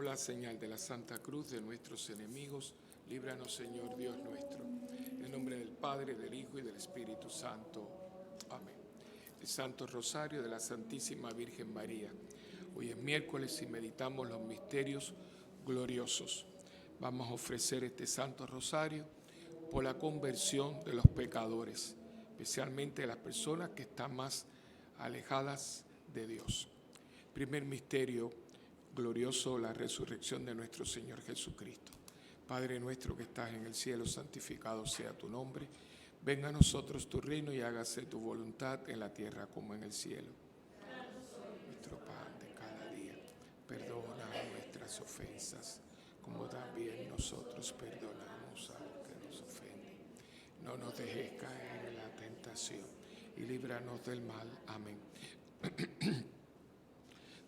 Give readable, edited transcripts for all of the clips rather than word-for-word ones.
la señal de la Santa Cruz de nuestros enemigos, líbranos, Señor Dios nuestro. En el nombre del Padre, del Hijo y del Espíritu Santo. Amén. El Santo Rosario de la Santísima Virgen María. Hoy es miércoles y meditamos los misterios gloriosos. Vamos a ofrecer este Santo Rosario por la conversión de los pecadores, especialmente de las personas que están más alejadas de Dios. Primer misterio glorioso, la resurrección de nuestro Señor Jesucristo. Padre nuestro que estás en el cielo, santificado sea tu nombre. Venga a nosotros tu reino y hágase tu voluntad en la tierra como en el cielo. Nuestro pan de cada día. Perdona nuestras ofensas, como también nosotros perdonamos a los que nos ofenden. No nos dejes caer en la tentación y líbranos del mal. Amén.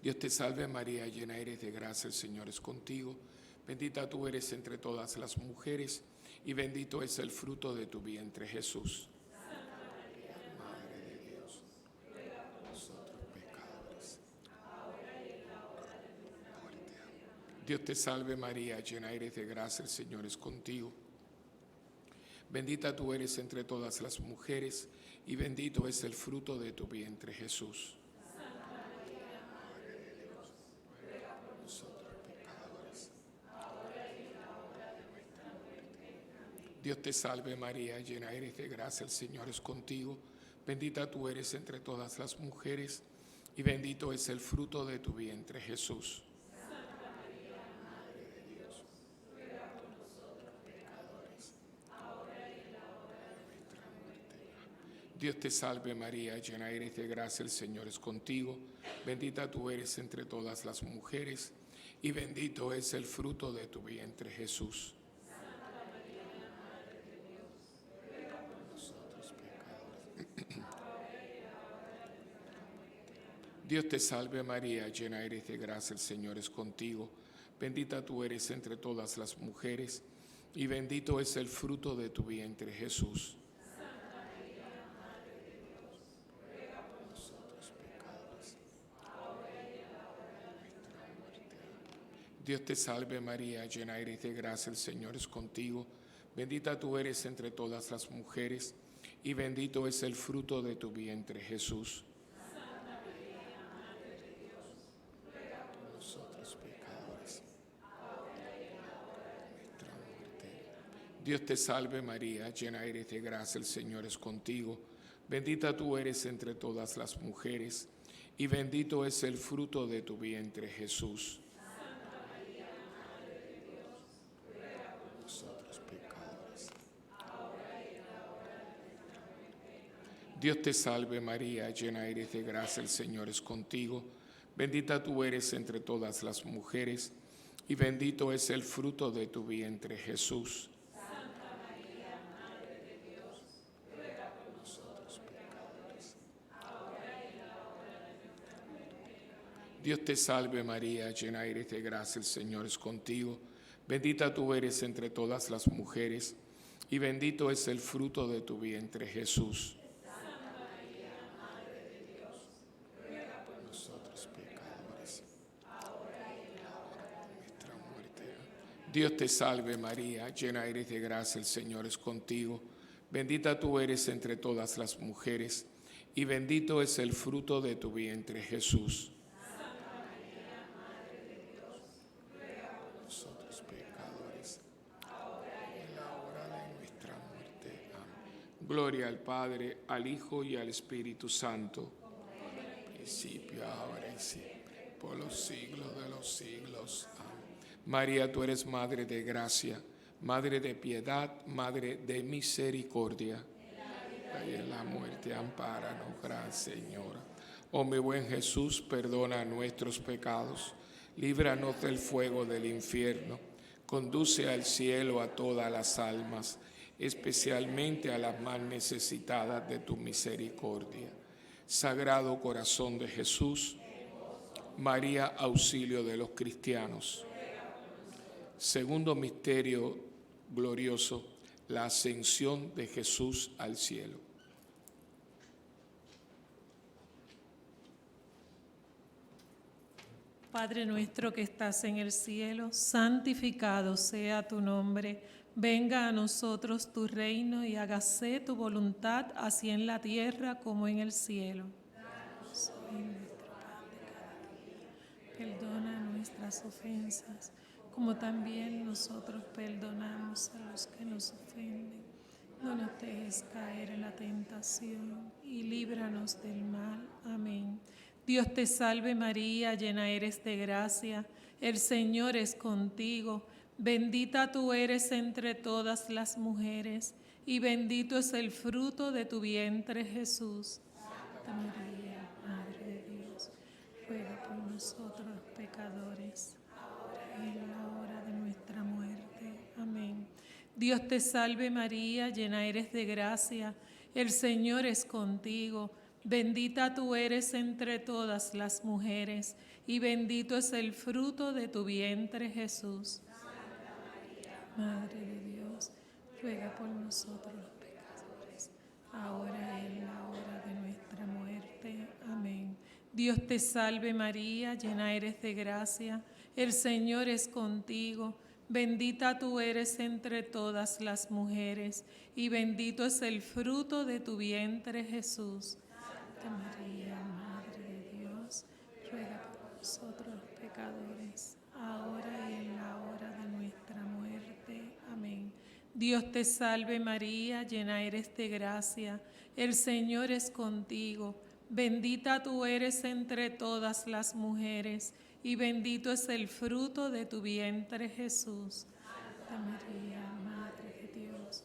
Dios te salve María, llena eres de gracia, el Señor es contigo. Bendita tú eres entre todas las mujeres y bendito es el fruto de tu vientre, Jesús. Santa María, Madre de Dios, ruega por nosotros pecadores, ahora y en la hora de nuestra muerte. Dios te salve María, llena eres de gracia, el Señor es contigo. Bendita tú eres entre todas las mujeres y bendito es el fruto de tu vientre, Jesús. Dios te salve María, llena eres de gracia, el Señor es contigo. Bendita tú eres entre todas las mujeres y bendito es el fruto de tu vientre, Jesús. Santa María, Madre de Dios, ruega por nosotros pecadores, ahora y en la hora de nuestra muerte. Dios te salve María, llena eres de gracia, el Señor es contigo. Bendita tú eres entre todas las mujeres y bendito es el fruto de tu vientre, Jesús. Dios te salve María, llena eres de gracia, el Señor es contigo. Bendita tú eres entre todas las mujeres y bendito es el fruto de tu vientre, Jesús. Santa María, Madre de Dios, ruega por nosotros pecadores, ahora y en la hora de nuestra muerte. Dios te salve María, llena eres de gracia, el Señor es contigo. Bendita tú eres entre todas las mujeres y bendito es el fruto de tu vientre, Jesús. Dios te salve María, llena eres de gracia, el Señor es contigo. Bendita tú eres entre todas las mujeres y bendito es el fruto de tu vientre, Jesús. Santa María, Madre de Dios, ruega por Nosotros pecadores. ahora y en la hora de nuestra muerte. Dios te salve María, llena eres de gracia, el Señor es contigo. Bendita tú eres entre todas las mujeres y bendito es el fruto de tu vientre, Jesús. Dios te salve María, llena eres de gracia, el Señor es contigo. Bendita tú eres entre todas las mujeres y bendito es el fruto de tu vientre, Jesús. Santa María, Madre de Dios, ruega por Nosotros pecadores, ahora y en la hora de nuestra muerte. Dios te salve María, llena eres de gracia, el Señor es contigo. Bendita tú eres entre todas las mujeres y bendito es el fruto de tu vientre, Jesús. Nosotros pecadores, ahora y en la hora de nuestra muerte. Amén. Gloria al Padre, al Hijo y al Espíritu Santo. Al principio, ahora y siempre, por los siglos de los siglos. Amén. María, tú eres Madre de gracia, Madre de piedad, Madre de misericordia. Y en la muerte, ampáranos, Gran Señora. Oh mi buen Jesús, perdona nuestros pecados. Líbranos del fuego del infierno, conduce al cielo a todas las almas, especialmente a las más necesitadas de tu misericordia. Sagrado Corazón de Jesús, María, auxilio de los cristianos. Segundo misterio glorioso, la ascensión de Jesús al cielo. Padre nuestro que estás en el cielo, santificado sea tu nombre. Venga a nosotros tu reino y hágase tu voluntad, así en la tierra como en el cielo. Danos hoy nuestro pan de cada día. Perdona nuestras ofensas, como también nosotros perdonamos a los que nos ofenden. No nos dejes caer en la tentación y líbranos del mal. Amén. Dios te salve María, llena eres de gracia, el Señor es contigo. Bendita tú eres entre todas las mujeres, y bendito es el fruto de tu vientre, Jesús. Santa María, Madre de Dios, ruega por nosotros los pecadores, ahora y en la hora de nuestra muerte. Amén. Dios te salve María, llena eres de gracia, el Señor es contigo. Bendita tú eres entre todas las mujeres, y bendito es el fruto de tu vientre, Jesús. Santa María, Madre de Dios, ruega por nosotros los pecadores, ahora y en la hora de nuestra muerte. Amén. Dios te salve María, llena eres de gracia, el Señor es contigo. Bendita tú eres entre todas las mujeres, y bendito es el fruto de tu vientre, Jesús. Santa María, Madre de Dios, ruega por nosotros los pecadores, ahora y en la hora de nuestra muerte. Amén. Dios te salve María, llena eres de gracia, el Señor es contigo. Bendita tú eres entre todas las mujeres, y bendito es el fruto de tu vientre, Jesús. Santa María, Madre de Dios,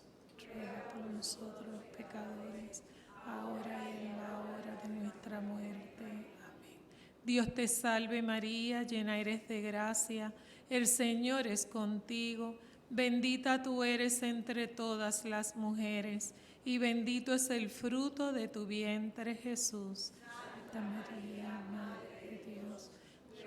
ruega por nosotros los pecadores, ahora y en la hora de nuestra muerte. Amén. Dios te salve María, llena eres de gracia, el Señor es contigo. Bendita tú eres entre todas las mujeres, y bendito es el fruto de tu vientre, Jesús. Santa María, Madre de Dios,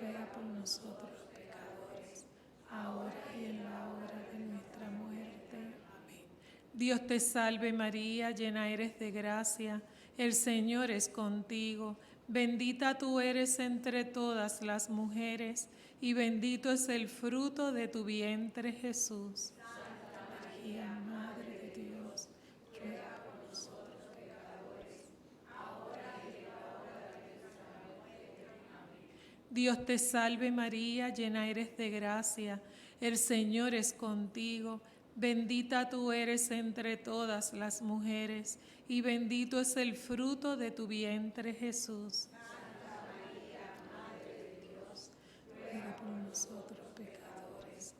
ruega por nosotros los pecadores, ahora y en la hora de nuestra muerte. Amén. Dios te salve María, llena eres de gracia, el Señor es contigo. Bendita tú eres entre todas las mujeres, y bendito es el fruto de tu vientre, Jesús. Santa María, Madre de Dios, ruega por nosotros pecadores, ahora y en la hora de nuestra muerte. Amén. Dios te salve María, llena eres de gracia, el Señor es contigo. Bendita tú eres entre todas las mujeres, y bendito es el fruto de tu vientre, Jesús. Santa María, Madre de Dios, ruega por nosotros pecadores,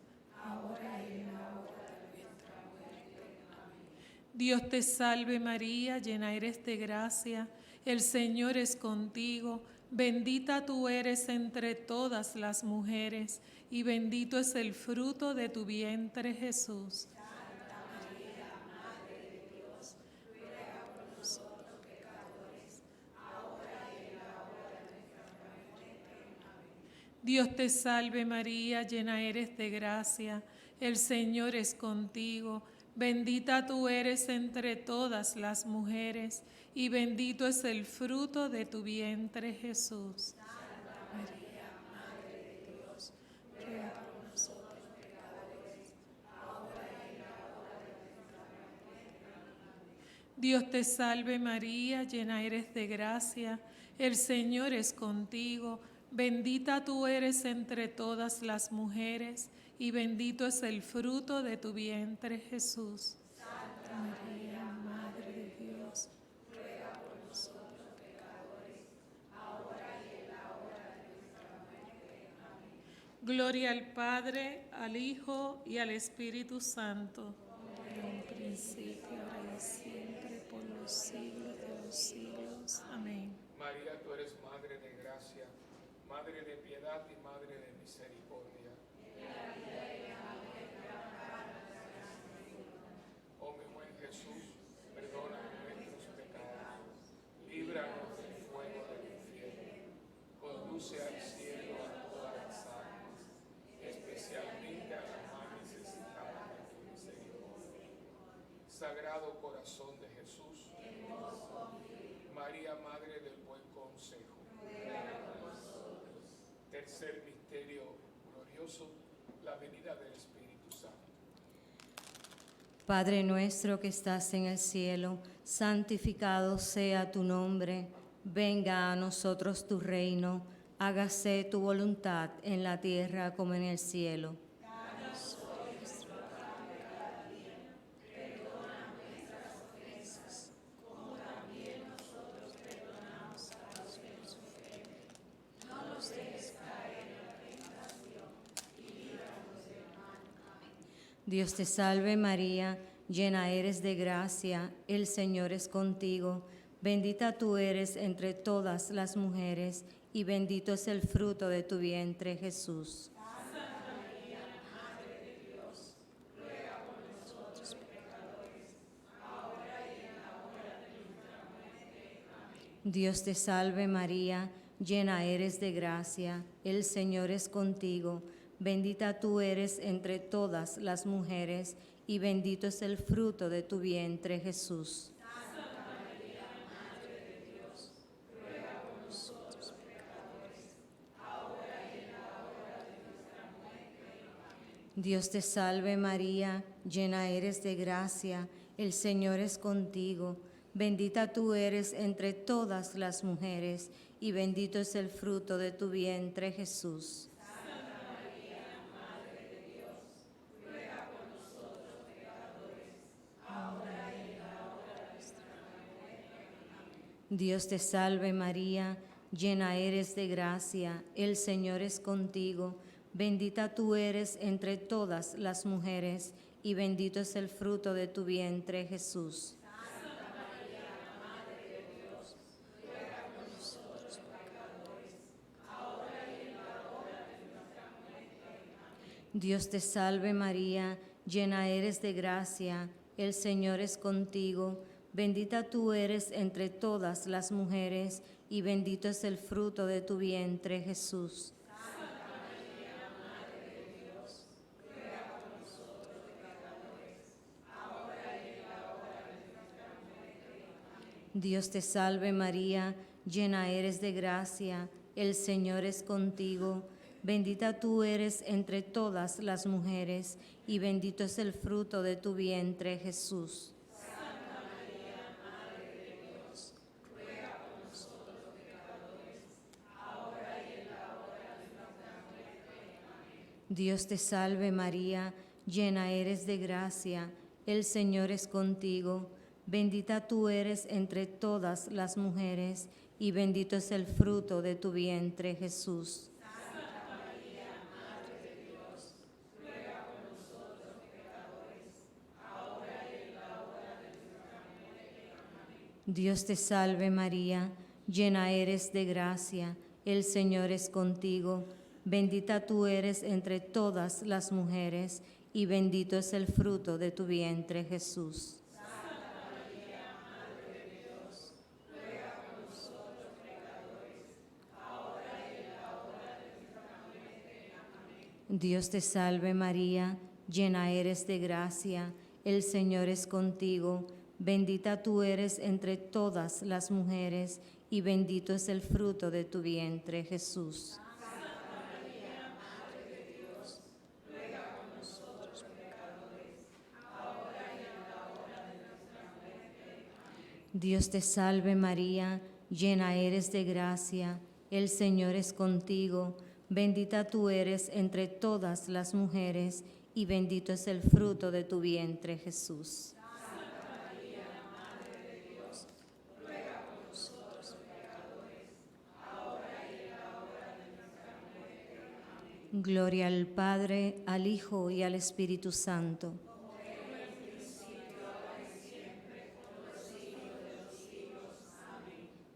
ahora y en la hora de nuestra muerte. Amén. Dios te salve María, llena eres de gracia, el Señor es contigo. Bendita tú eres entre todas las mujeres, y bendito es el fruto de tu vientre, Jesús. Santa María, Madre de Dios, ruega por nosotros pecadores, ahora y en la hora de nuestra muerte. Amén. Dios te salve María, llena eres de gracia, el Señor es contigo. Bendita tú eres entre todas las mujeres, y bendito es el fruto de tu vientre, Jesús. Santa María, Madre de Dios, ruega por nosotros pecadores, ahora y en la hora de nuestra muerte. Amén. Dios te salve María, llena eres de gracia, el Señor es contigo. Bendita tú eres entre todas las mujeres, y bendito es el fruto de tu vientre, Jesús. Santa María, Madre de Dios, ruega por nosotros pecadores, ahora y en la hora de nuestra muerte. Amén. Gloria al Padre, al Hijo y al Espíritu Santo. En un principio, ahora y siempre, por los siglos de los siglos. Amén. María, tú eres Madre de gracia, Madre de piedad y Madre de misericordia. Oh mi buen Jesús, perdona nuestros pecados, líbranos del fuego del infierno, conduce al cielo a todas las almas, especialmente a las más necesitadas de tu misericordia. Sagrado Corazón de Jesús, María, Madre del Buen Consejo, tercera Tercer misterio glorioso, la venida del Espíritu Santo. Padre nuestro que estás en el cielo, santificado sea tu nombre. Venga a nosotros tu reino. Hágase tu voluntad en la tierra como en el cielo. Dios te salve María, llena eres de gracia, el Señor es contigo. Bendita tú eres entre todas las mujeres, y bendito es el fruto de tu vientre, Jesús. Dios te salve María, llena eres de gracia, el Señor es contigo. Bendita tú eres entre todas las mujeres, y bendito es el fruto de tu vientre, Jesús. Dios te salve María, llena eres de gracia, el Señor es contigo. Bendita tú eres entre todas las mujeres, y bendito es el fruto de tu vientre, Jesús. Dios te salve María, llena eres de gracia, el Señor es contigo. Bendita tú eres entre todas las mujeres, y bendito es el fruto de tu vientre, Jesús. Dios te salve María, llena eres de gracia, el Señor es contigo. Bendita tú eres entre todas las mujeres, y bendito es el fruto de tu vientre, Jesús. Dios te salve María, llena eres de gracia, el Señor es contigo. Bendita tú eres entre todas las mujeres, y bendito es el fruto de tu vientre, Jesús. Dios te salve María, llena eres de gracia, el Señor es contigo. Bendita tú eres entre todas las mujeres, y bendito es el fruto de tu vientre, Jesús. Dios te salve María, llena eres de gracia, el Señor es contigo. Bendita tú eres entre todas las mujeres, y bendito es el fruto de tu vientre, Jesús. Dios te salve María, llena eres de gracia, el Señor es contigo. Bendita tú eres entre todas las mujeres, y bendito es el fruto de tu vientre, Jesús. Dios te salve María, llena eres de gracia, el Señor es contigo. Bendita tú eres entre todas las mujeres, y bendito es el fruto de tu vientre, Jesús. Gloria al Padre, al Hijo y al Espíritu Santo.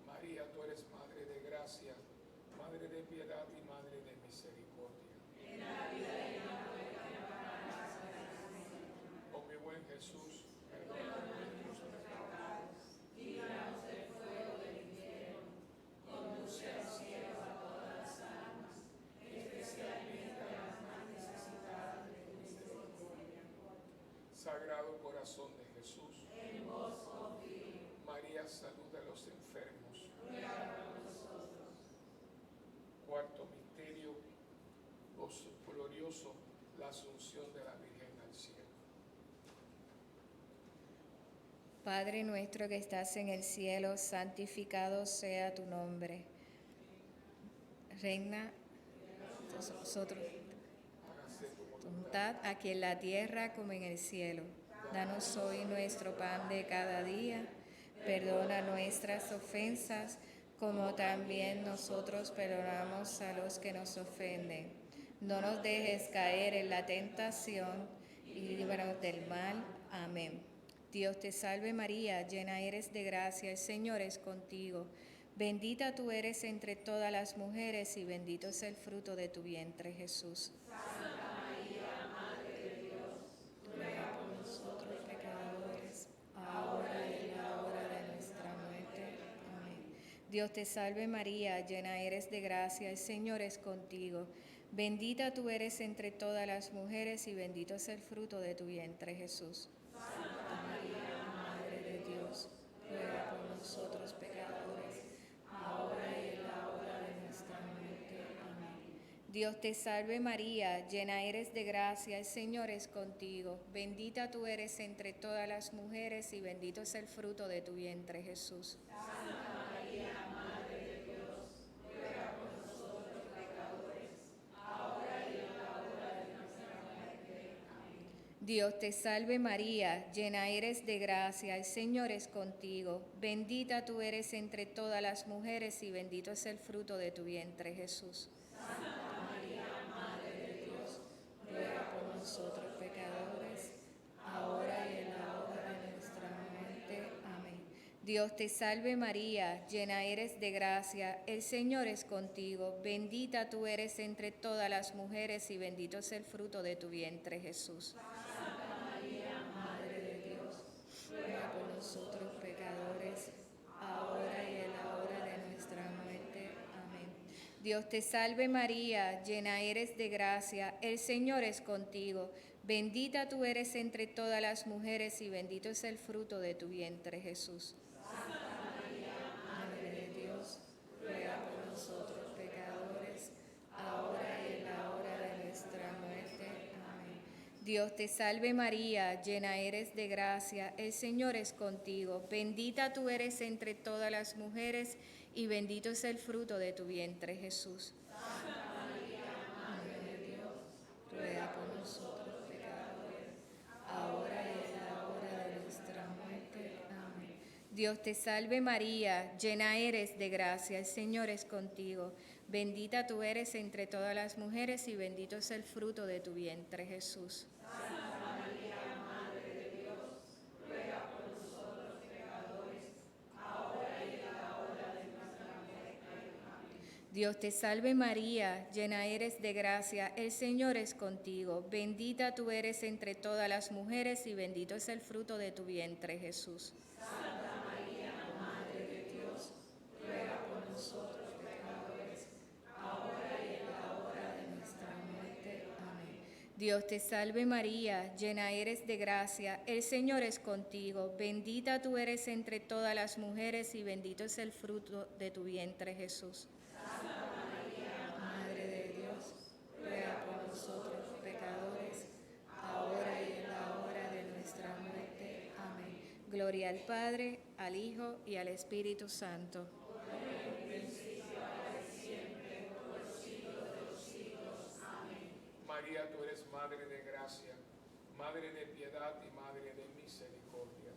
María, tú eres Madre de gracia, Madre de piedad y Madre de misericordia. Oh mi buen Jesús, perdona nuestros pecados, líbranos del fuego del infierno, conduce al cielo a todas las almas, especialmente a las más necesitadas de tu misericordia. Sagrado corazón de Jesús, en vos confío. María, salud de los enfermos. Ruega por nosotros. Cuarto misterio, glorioso la asunción de la Virgen al cielo. Padre nuestro que estás en el cielo, santificado sea tu nombre. Reina nosotros tu voluntad aquí en la tierra como en el cielo. Danos hoy nuestro pan de cada día. Perdona nuestras ofensas como también nosotros perdonamos a los que nos ofenden. No nos dejes caer en la tentación y líbranos del mal. Amén. Dios te salve María, llena eres de gracia, el Señor es contigo. Bendita tú eres entre todas las mujeres y bendito es el fruto de tu vientre, Jesús. Santa María, Madre de Dios, ruega por nosotros pecadores, ahora y en la hora de nuestra muerte. Amén. Dios te salve María, llena eres de gracia, el Señor es contigo. Bendita tú eres entre todas las mujeres y bendito es el fruto de tu vientre, Jesús. Santa María, Madre de Dios, ruega por nosotros pecadores, ahora y en la hora de nuestra muerte. Amén. Dios te salve María, llena eres de gracia, el Señor es contigo. Bendita tú eres entre todas las mujeres y bendito es el fruto de tu vientre, Jesús. Santa María, Madre de Dios, ruega por nosotros pecadores, ahora y en la hora de nuestra muerte. Amén. Dios te salve María, llena eres de gracia, el Señor es contigo. Bendita tú eres entre todas las mujeres y bendito es el fruto de tu vientre, Jesús. Santa María, Madre de Dios, ruega por nosotros pecadores, ahora y en la hora de nuestra muerte. Amén. Dios te salve María, llena eres de gracia, el Señor es contigo. Bendita tú eres entre todas las mujeres y bendito es el fruto de tu vientre, Jesús. Santa María, Madre de Dios, ruega por nosotros pecadores, ahora y en la hora de nuestra muerte. Amén. Dios te salve María, llena eres de gracia, el Señor es contigo. Bendita tú eres entre todas las mujeres y bendito es el fruto de tu vientre, Jesús. Santa María, Madre de Dios, ruega por nosotros pecadores, ahora y en la hora de nuestra muerte. Amén. Dios te salve María, llena eres de gracia, el Señor es contigo. Bendita tú eres entre todas las mujeres y bendito es el fruto de tu vientre, Jesús. Santa María, Madre de Dios, ruega por nosotros pecadores, ahora y en la hora de nuestra muerte. Amén. Dios te salve María, llena eres de gracia, el Señor es contigo. Bendita tú eres entre todas las mujeres y bendito es el fruto de tu vientre, Jesús. Santa María, Madre de Dios, ruega por nosotros pecadores, ahora y en la hora de nuestra muerte. Amén. Dios te salve María, llena eres de gracia, el Señor es contigo. Bendita tú eres entre todas las mujeres y bendito es el fruto de tu vientre, Jesús. Santa María, Madre de Dios, ruega por nosotros pecadores, ahora y en la hora de nuestra muerte. Amén. Dios te salve María, llena eres de gracia, el Señor es contigo. Bendita tú eres entre todas las mujeres y bendito es el fruto de tu vientre, Jesús. Santa María, Madre de Dios, ruega por nosotros pecadores, ahora y en la hora de nuestra muerte. Amén. Gloria al Padre, al Hijo y al Espíritu Santo. María, tú eres Madre de gracia, Madre de piedad y Madre de misericordia.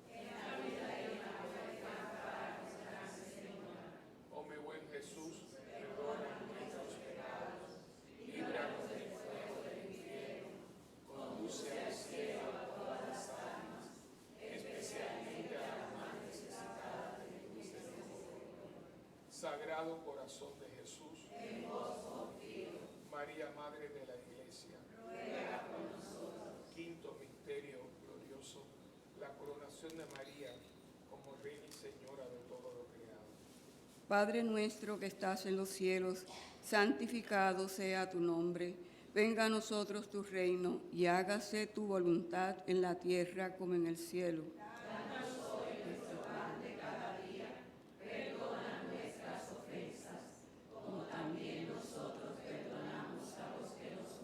Oh mi buen Jesús, perdona nuestros pecados, líbranos del fuego del infierno, conduce al cielo a todas las almas, especialmente a las más necesitadas de tu misericordia. Sagrado Corazón de Jesús, en vos confío. María, Madre de la Iglesia, ruega por nosotros. Quinto misterio glorioso, la coronación de María como Reina y Señora de todo lo creado. Padre nuestro que estás en los cielos, santificado sea tu nombre. Venga a nosotros tu reino y hágase tu voluntad en la tierra como en el cielo. Como también nosotros perdonamos a los que nos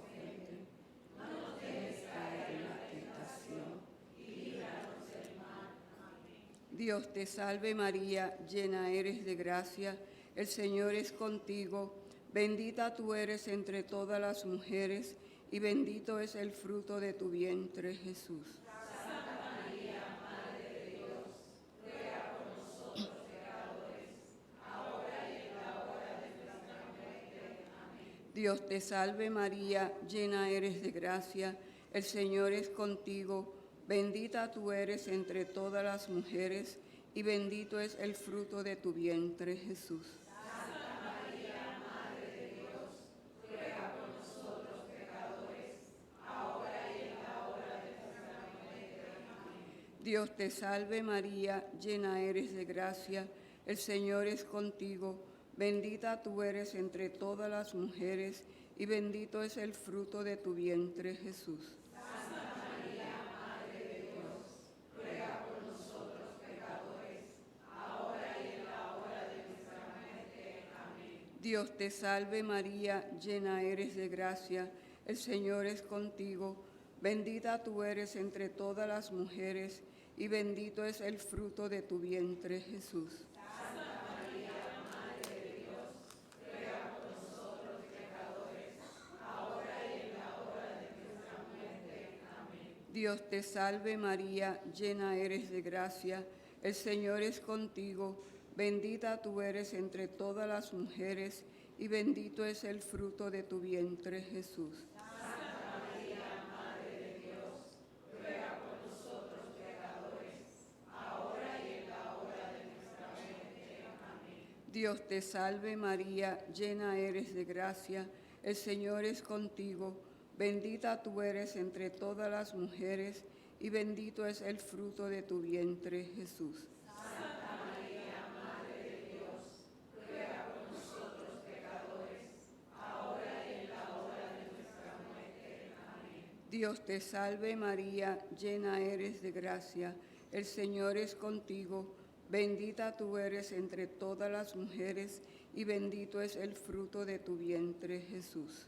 Dios te salve María, llena eres de gracia, el Señor es contigo, bendita tú eres entre todas las mujeres, y bendito es el fruto de tu vientre, Jesús. Dios te salve María, llena eres de gracia, el Señor es contigo, bendita tú eres entre todas las mujeres, y bendito es el fruto de tu vientre, Jesús. Santa María, Madre de Dios, ruega por nosotros pecadores, ahora y en la hora de nuestra muerte. Amén. Dios te salve María, llena eres de gracia, el Señor es contigo, bendita tú eres entre todas las mujeres, y bendito es el fruto de tu vientre, Jesús. Santa María, Madre de Dios, ruega por nosotros pecadores, ahora y en la hora de nuestra muerte. Amén. Dios te salve María, llena eres de gracia, el Señor es contigo, bendita tú eres entre todas las mujeres, y bendito es el fruto de tu vientre, Jesús. Dios te salve María, llena eres de gracia, el Señor es contigo, bendita tú eres entre todas las mujeres, y bendito es el fruto de tu vientre, Jesús. Santa María, Madre de Dios, ruega por nosotros pecadores, ahora y en la hora de nuestra muerte. Amén. Dios te salve María, llena eres de gracia, el Señor es contigo, bendita tú eres entre todas las mujeres, y bendito es el fruto de tu vientre, Jesús. Santa María, Madre de Dios, ruega por nosotros pecadores, ahora y en la hora de nuestra muerte. Amén. Dios te salve María, llena eres de gracia, el Señor es contigo, bendita tú eres entre todas las mujeres, y bendito es el fruto de tu vientre, Jesús.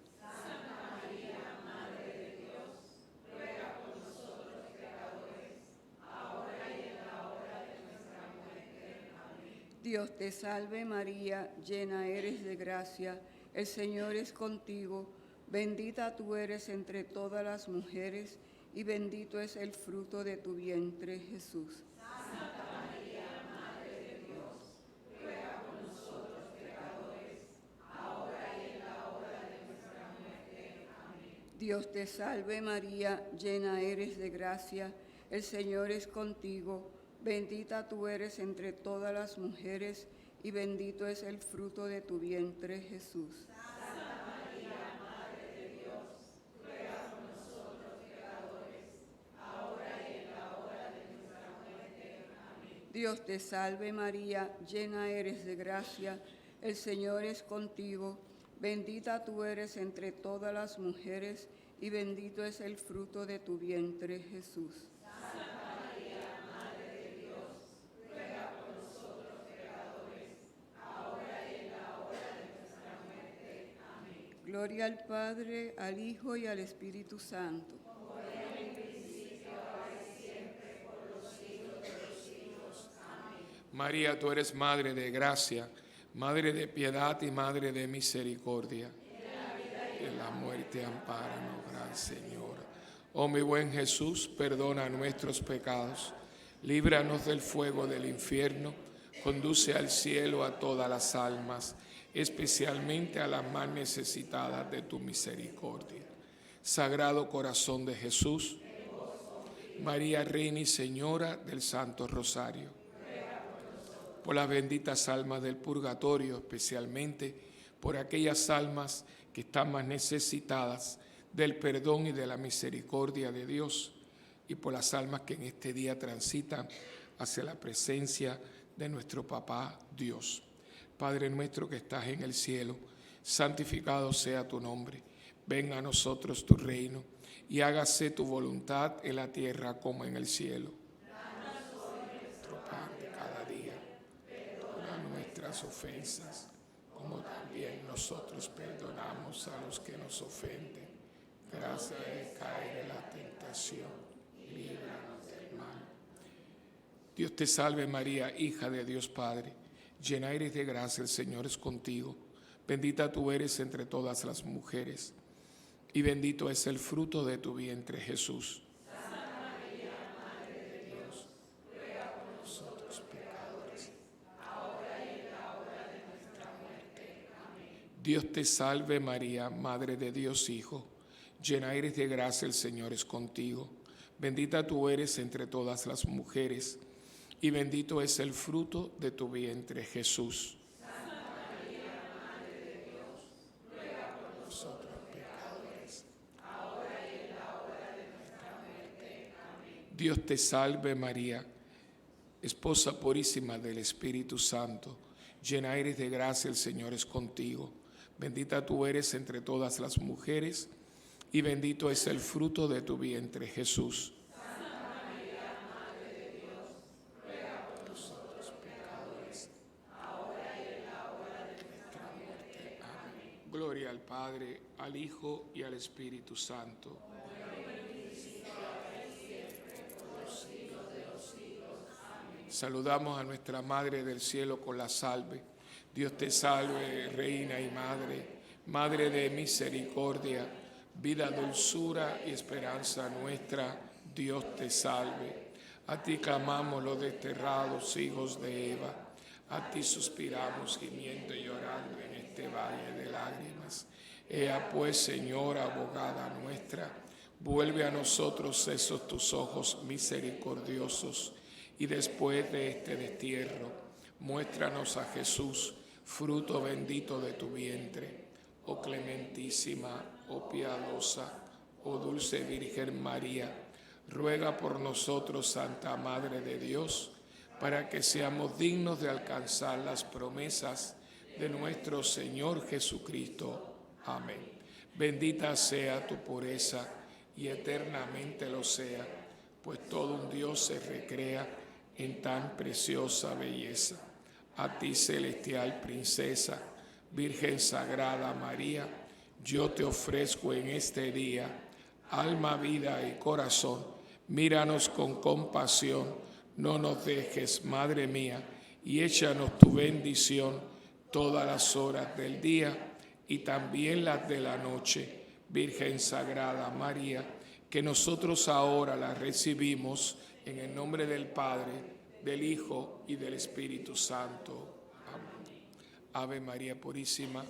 Dios te salve María, llena eres de gracia, el Señor es contigo, bendita tú eres entre todas las mujeres, y bendito es el fruto de tu vientre, Jesús. Santa María, Madre de Dios, ruega por nosotros pecadores, ahora y en la hora de nuestra muerte. Amén. Dios te salve María, llena eres de gracia, el Señor es contigo, bendita tú eres entre todas las mujeres, y bendito es el fruto de tu vientre, Jesús. Santa María, Madre de Dios, ruega por nosotros pecadores, ahora y en la hora de nuestra muerte. Amén. Dios te salve María, llena eres de gracia, el Señor es contigo, bendita tú eres entre todas las mujeres, y bendito es el fruto de tu vientre, Jesús. Gloria al Padre, al Hijo y al Espíritu Santo. Como era en el principio, ahora y siempre, por los siglos de los siglos. Amén. María, tú eres Madre de gracia, Madre de piedad y Madre de misericordia. En la muerte, ampáranos, Gran Señora. Oh mi buen Jesús, perdona nuestros pecados, líbranos del fuego del infierno, conduce al cielo a todas las almas, especialmente a las más necesitadas de tu misericordia. Sagrado Corazón de Jesús, María, Reina y Señora del Santo Rosario, por las benditas almas del purgatorio, especialmente por aquellas almas que están más necesitadas del perdón y de la misericordia de Dios, y por las almas que en este día transitan hacia la presencia de nuestro Papá Dios. Padre nuestro que estás en el cielo, santificado sea tu nombre. Venga a nosotros tu reino, y hágase tu voluntad en la tierra como en el cielo. Nuestro pan de cada día, perdona nuestras ofensas, como también nosotros perdonamos a los que nos ofenden. Gracias de caer en la tentación, líbranos del mal. Dios te salve María, hija de Dios Padre, llena eres de gracia, el Señor es contigo. Bendita tú eres entre todas las mujeres, y bendito es el fruto de tu vientre, Jesús. Dios te salve María, Madre de Dios Hijo, llena eres de gracia, el Señor es contigo. Bendita tú eres entre todas las mujeres, y bendito es el fruto de tu vientre, Jesús. Santa María, Madre de Dios, ruega por nosotros pecadores, ahora y en la hora de nuestra muerte. Amén. Dios te salve María, esposa purísima del Espíritu Santo, llena eres de gracia, el Señor es contigo. Bendita tú eres entre todas las mujeres, y bendito es el fruto de tu vientre, Jesús. Santa María, Madre de Dios, ruega por nosotros pecadores, ahora y en la hora de nuestra muerte. Amén. Gloria al Padre, al Hijo y al Espíritu Santo. Saludamos a nuestra Madre del Cielo con la salve. Dios te salve, Reina y Madre, Madre de misericordia, vida, dulzura y esperanza nuestra. Dios te salve. A ti clamamos los desterrados hijos de Eva. A ti suspiramos gimiendo y llorando en este valle de lágrimas. Ea pues, Señora, abogada nuestra, vuelve a nosotros esos tus ojos misericordiosos, y después de este destierro, muéstranos a Jesús, fruto bendito de tu vientre. Oh clementísima, oh piadosa, oh dulce Virgen María, ruega por nosotros, Santa Madre de Dios, para que seamos dignos de alcanzar las promesas de nuestro Señor Jesucristo. Amén. Bendita sea tu pureza y eternamente lo sea, pues todo un Dios se recrea en tan preciosa belleza. A ti, celestial princesa, Virgen Sagrada María, yo te ofrezco en este día alma, vida y corazón. Míranos con compasión, no nos dejes, Madre mía, y échanos tu bendición todas las horas del día y también las de la noche. Virgen Sagrada María, que nosotros ahora la recibimos en el nombre del Padre, del Hijo y del Espíritu Santo. Amén. Ave María Purísima.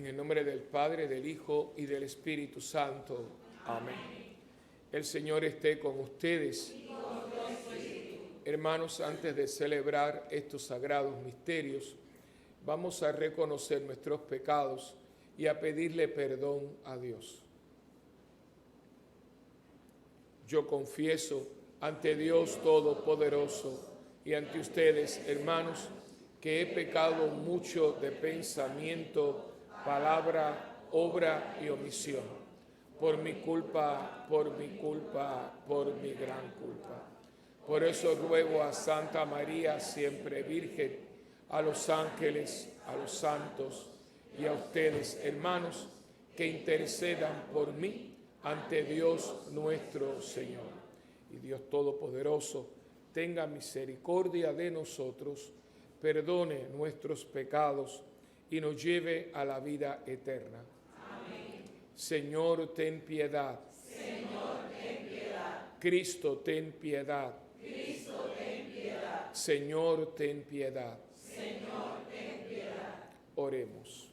En el nombre del Padre, del Hijo y del Espíritu Santo. Amén. El Señor esté con ustedes. Hermanos, antes de celebrar estos sagrados misterios, vamos a reconocer nuestros pecados y a pedirle perdón a Dios. Yo confieso ante Dios Todopoderoso y ante ustedes, hermanos, que he pecado mucho de pensamiento, palabra, obra y omisión, por mi culpa, por mi gran culpa. Por eso ruego a Santa María, siempre Virgen, a los ángeles, a los santos y a ustedes, hermanos, que intercedan por mí ante Dios nuestro Señor. Y Dios Todopoderoso tenga misericordia de nosotros, perdone nuestros pecados y nos lleve a la vida eterna. Amén. Señor, ten piedad. Señor, ten piedad. Cristo, ten piedad. Cristo, ten piedad. Señor, ten piedad. Señor, ten piedad. Oremos.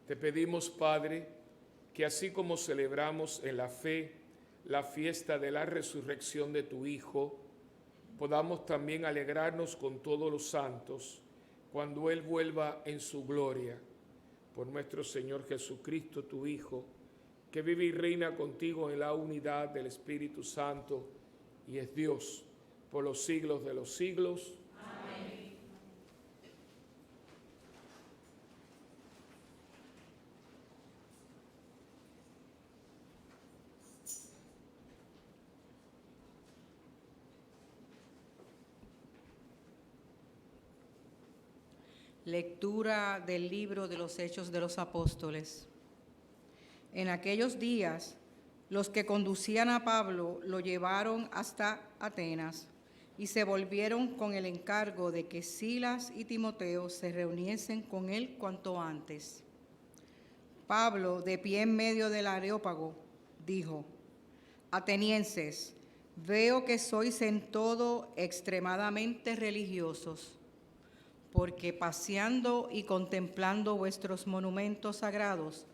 Te pedimos, Padre, que así como celebramos en la fe la fiesta de la resurrección de tu Hijo, podamos también alegrarnos con todos los santos cuando Él vuelva en su gloria. Por nuestro Señor Jesucristo, tu Hijo, que vive y reina contigo en la unidad del Espíritu Santo y es Dios por los siglos de los siglos. Amén. Lectura del libro de los Hechos de los Apóstoles. En aquellos días, los que conducían a Pablo lo llevaron hasta Atenas y se volvieron con el encargo de que Silas y Timoteo se reuniesen con él cuanto antes. Pablo, de pie en medio del Areópago, dijo: Atenienses, veo que sois en todo extremadamente religiosos, porque paseando y contemplando vuestros monumentos sagrados,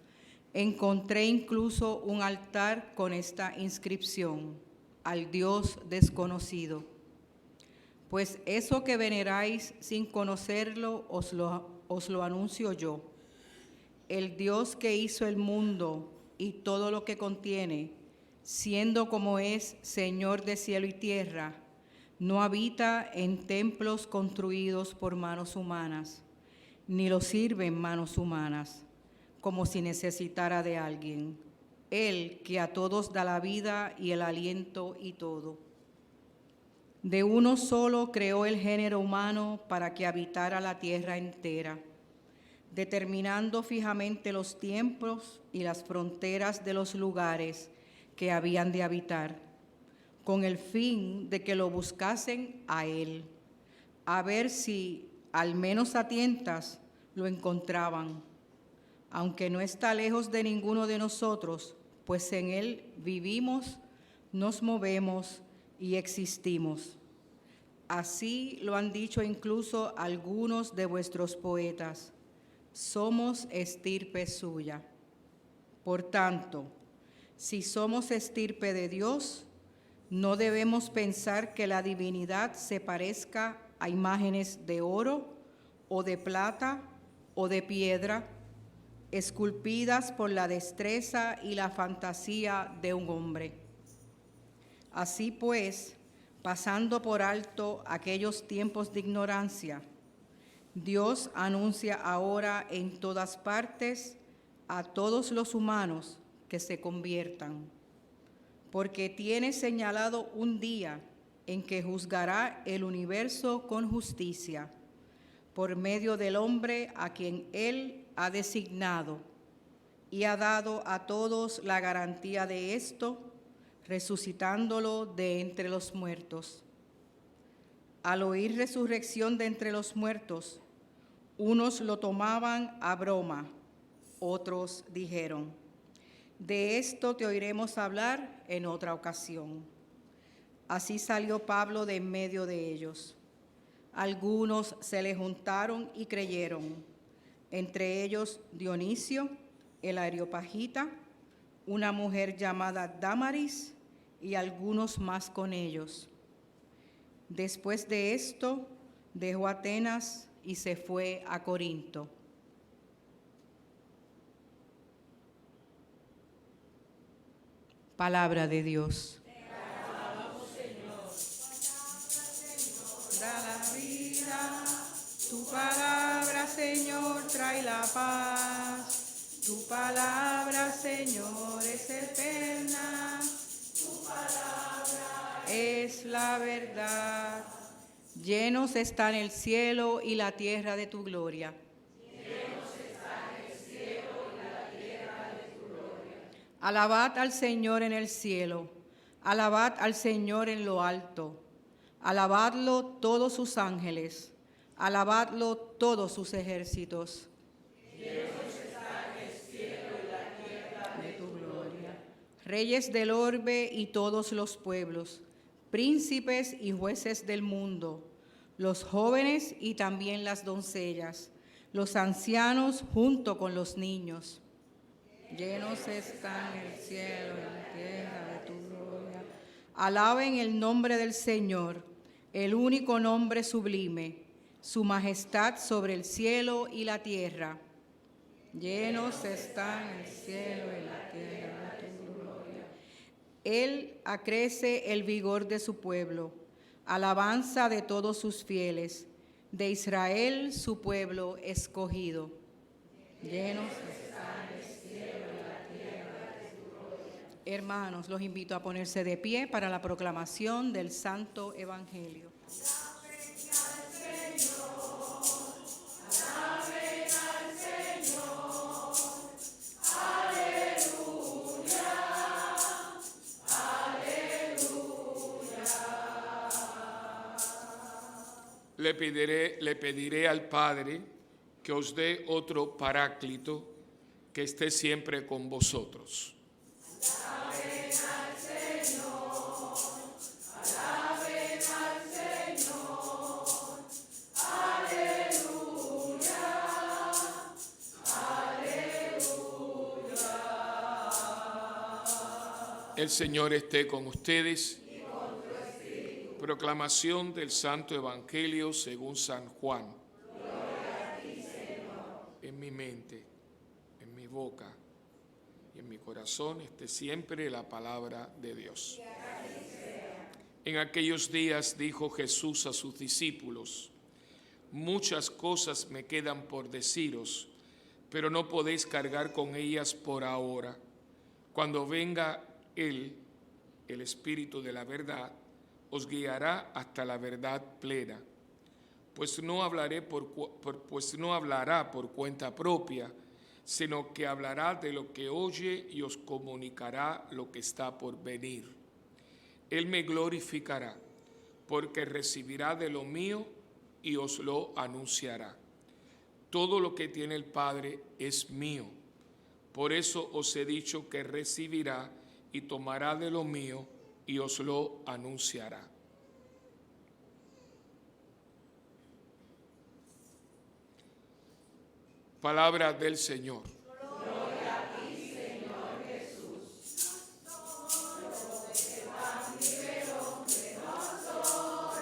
encontré incluso un altar con esta inscripción: al Dios desconocido. Pues eso que veneráis sin conocerlo os lo anuncio yo. El Dios que hizo el mundo y todo lo que contiene, siendo como es Señor de cielo y tierra, no habita en templos construidos por manos humanas, ni lo sirven manos humanas, como si necesitara de alguien. Él que a todos da la vida y el aliento y todo. De uno solo creó el género humano para que habitara la tierra entera, determinando fijamente los tiempos y las fronteras de los lugares que habían de habitar, con el fin de que lo buscasen a él, a ver si, al menos a tientas, lo encontraban, aunque no está lejos de ninguno de nosotros, pues en él vivimos, nos movemos y existimos. Así lo han dicho incluso algunos de vuestros poetas: somos estirpe suya. Por tanto, si somos estirpe de Dios, no debemos pensar que la divinidad se parezca a imágenes de oro o de plata o de piedra, esculpidas por la destreza y la fantasía de un hombre. Así pues, pasando por alto aquellos tiempos de ignorancia, Dios anuncia ahora en todas partes a todos los humanos que se conviertan, porque tiene señalado un día en que juzgará el universo con justicia, por medio del hombre a quien Él ha designado, y ha dado a todos la garantía de esto, resucitándolo de entre los muertos. Al oír resurrección de entre los muertos, unos lo tomaban a broma, otros dijeron: de esto te oiremos hablar en otra ocasión. Así salió Pablo de en medio de ellos. Algunos se le juntaron y creyeron, entre ellos Dionisio, el Areopagita, una mujer llamada Dámaris y algunos más con ellos. Después de esto, dejó Atenas y se fue a Corinto. Palabra de Dios. Da la vida, tu palabra, Señor, trae la paz. Tu palabra, Señor, es eterna. Tu palabra es la verdad. Llenos están el cielo y la tierra de tu gloria. Alabad al Señor en el cielo, alabad al Señor en lo alto, alabadlo todos sus ángeles, alabadlo todos sus ejércitos. Llenos están el cielo y la tierra de tu gloria. Reyes del orbe y todos los pueblos, príncipes y jueces del mundo, los jóvenes y también las doncellas, los ancianos junto con los niños. Llenos están el cielo y la tierra de tu gloria. Alaben el nombre del Señor, el único nombre sublime, su majestad sobre el cielo y la tierra. Llenos están el cielo y la tierra de tu gloria. Él acrece el vigor de su pueblo, alabanza de todos sus fieles, de Israel su pueblo escogido. Llenos están el cielo y la tierra de tu gloria. Hermanos, los invito a ponerse de pie para la proclamación del Santo Evangelio. Le pediré al Padre que os dé otro Paráclito que esté siempre con vosotros. Alaben al Señor, alaben al Señor, aleluya, aleluya. El Señor esté con ustedes. Proclamación del Santo Evangelio según San Juan. Gloria a ti, Señor. En mi mente, en mi boca y en mi corazón esté siempre la palabra de Dios. En aquellos días dijo Jesús a sus discípulos: muchas cosas me quedan por deciros, pero no podéis cargar con ellas por ahora. Cuando venga Él, el Espíritu de la verdad, os guiará hasta la verdad plena, pues no hablará por cuenta propia, sino que hablará de lo que oye y os comunicará lo que está por venir. Él me glorificará, porque recibirá de lo mío y os lo anunciará. Todo lo que tiene el Padre es mío, por eso os he dicho que recibirá y tomará de lo mío y os lo anunciará. Palabra del Señor. Gloria a ti, Señor Jesús. De pan vive el hombre, no solo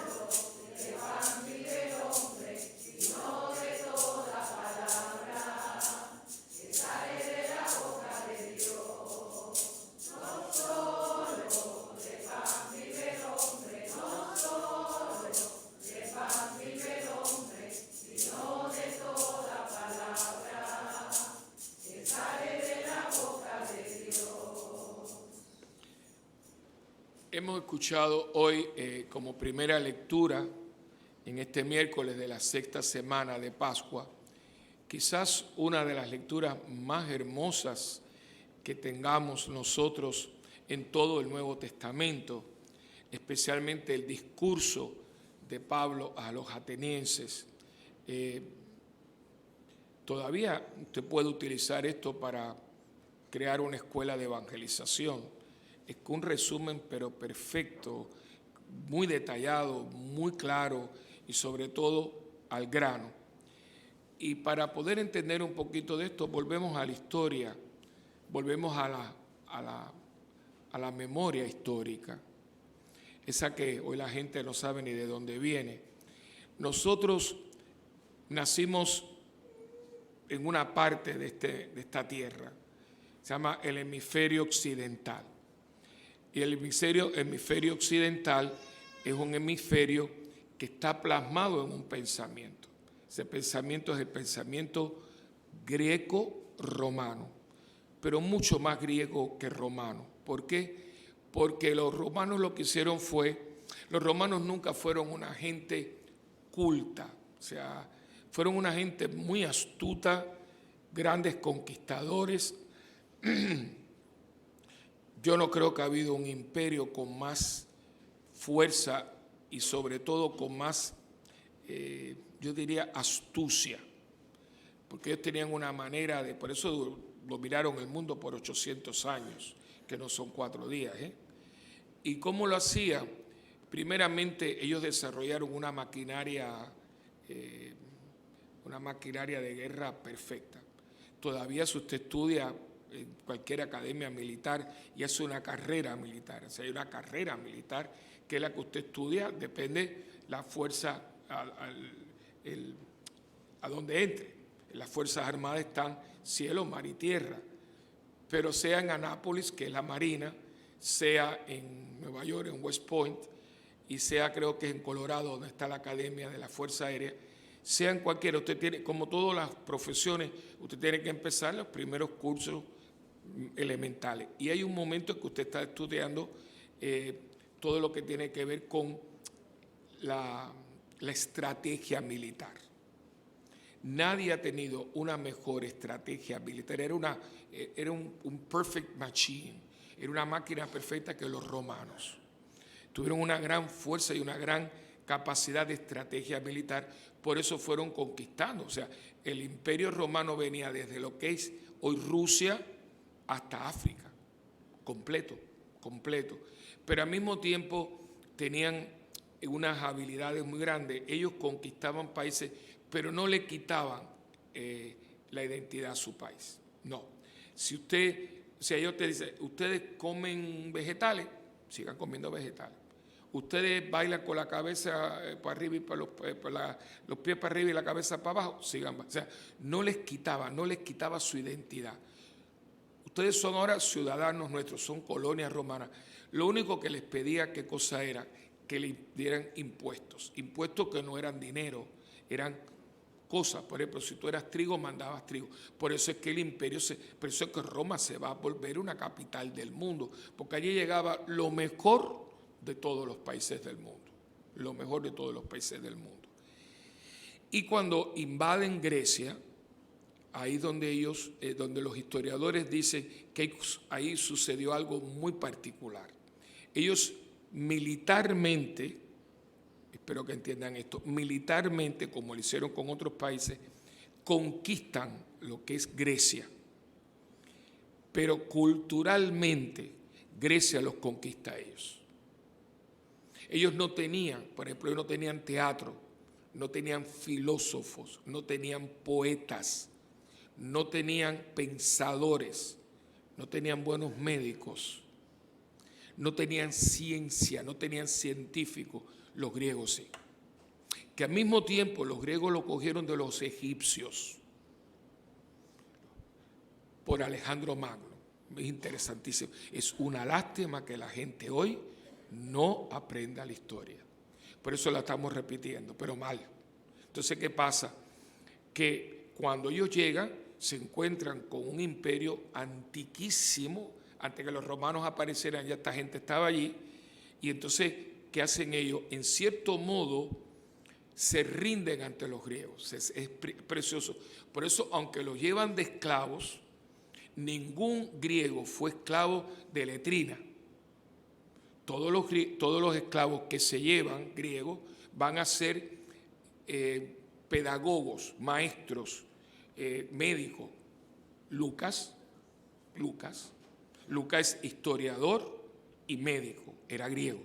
de pan vive el hombre, sino de toda palabra que sale de la boca de Dios. No solo de pan vive el hombre, no solo de pan vive el hombre, sino de toda palabra que sale de la boca de Dios. Hemos escuchado hoy como primera lectura en este miércoles de la sexta semana de Pascua, quizás una de las lecturas más hermosas que tengamos nosotros en todo el Nuevo Testamento, especialmente el discurso de Pablo a los atenienses. Todavía usted puede utilizar esto para crear una escuela de evangelización. Es un resumen pero perfecto, muy detallado, muy claro y sobre todo al grano. Y para poder entender un poquito de esto, volvemos a la historia, volvemos a la memoria histórica, esa que hoy la gente no sabe ni de dónde viene. Nosotros nacimos en una parte de esta tierra, se llama el hemisferio occidental. Y el hemisferio occidental es un hemisferio que está plasmado en un pensamiento. Ese pensamiento es el pensamiento greco-romano, pero mucho más griego que romano. ¿Por qué? Porque los romanos lo que hicieron los romanos nunca fueron una gente culta, o sea, fueron una gente muy astuta, grandes conquistadores. Yo no creo que ha habido un imperio con más fuerza y sobre todo con más, yo diría, astucia, porque ellos tenían una manera por eso dominaron el mundo por 800 años, que no son 4 días. ¿Y cómo lo hacían? Primeramente, ellos desarrollaron una maquinaria de guerra perfecta. Todavía si usted estudia en cualquier academia militar y hace una carrera militar, o sea, hay una carrera militar que es la que usted estudia, depende la fuerza a donde entre. Las Fuerzas Armadas están cielo, mar y tierra, pero sea en Anápolis, que es la Marina, sea en Nueva York, en West Point, y sea creo que en Colorado, donde está la Academia de la Fuerza Aérea, sea en cualquiera, usted tiene, como todas las profesiones, usted tiene que empezar los primeros cursos elementales. Y hay un momento en que usted está estudiando todo lo que tiene que ver con la estrategia militar. Nadie ha tenido una mejor estrategia militar. Era un perfect machine, era una máquina perfecta que los romanos. Tuvieron una gran fuerza y una gran capacidad de estrategia militar, por eso fueron conquistando. O sea, el imperio romano venía desde lo que es hoy Rusia hasta África, completo. Pero al mismo tiempo tenían unas habilidades muy grandes. Ellos conquistaban países, pero no le quitaban la identidad a su país. No. Si ellos te dicen, ustedes comen vegetales, sigan comiendo vegetales. Ustedes bailan con la cabeza para arriba y los pies para arriba y la cabeza para abajo, sigan. O sea, no les quitaba su identidad. Ustedes son ahora ciudadanos nuestros, son colonias romanas. Lo único que les pedía, ¿qué cosa era? Que le dieran impuestos. Impuestos que no eran dinero, eran cosas. Por ejemplo, si tú eras trigo, mandabas trigo. Por eso es que el imperio, por eso es que Roma se va a volver una capital del mundo, porque allí llegaba lo mejor de todos los países del mundo. Lo mejor de todos los países del mundo. Y cuando invaden Grecia, ahí donde los historiadores dicen que ahí sucedió algo muy particular. Ellos militarmente, espero que entiendan esto, militarmente, como lo hicieron con otros países, conquistan lo que es Grecia. Pero culturalmente, Grecia los conquista a ellos. Ellos no tenían, por ejemplo, no tenían teatro, no tenían filósofos, no tenían poetas, no tenían pensadores, no tenían buenos médicos, no tenían ciencia, no tenían científicos. Los griegos sí. Que al mismo tiempo los griegos lo cogieron de los egipcios por Alejandro Magno. Es interesantísimo. Es una lástima que la gente hoy no aprenda la historia. Por eso la estamos repitiendo, pero mal. Entonces, ¿qué pasa? Que cuando ellos llegan, se encuentran con un imperio antiquísimo. Antes que los romanos aparecieran, ya esta gente estaba allí. Y entonces, ¿qué hacen ellos? En cierto modo, se rinden ante los griegos. Es precioso. Por eso, aunque los llevan de esclavos, ningún griego fue esclavo de letrina. Todos los esclavos que se llevan griegos van a ser pedagogos, maestros, médicos. Lucas es historiador y médico, era griego.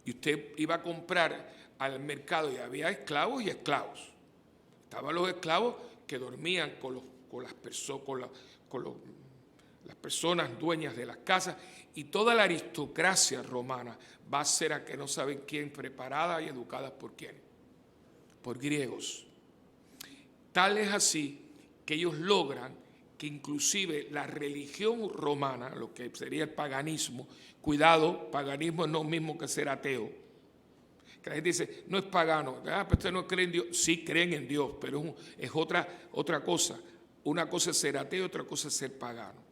Y usted iba a comprar al mercado y había esclavos y esclavos. Estaban los esclavos que dormían con las personas dueñas de las casas, y toda la aristocracia romana va a ser a que no saben quién, preparada y educada por quién, por griegos. Tal es así que ellos logran que inclusive la religión romana, lo que sería el paganismo, cuidado, paganismo es lo mismo que ser ateo. Que la gente dice, no es pagano, pero usted no cree en Dios. Sí creen en Dios, pero es otra cosa. Una cosa es ser ateo, otra cosa es ser pagano.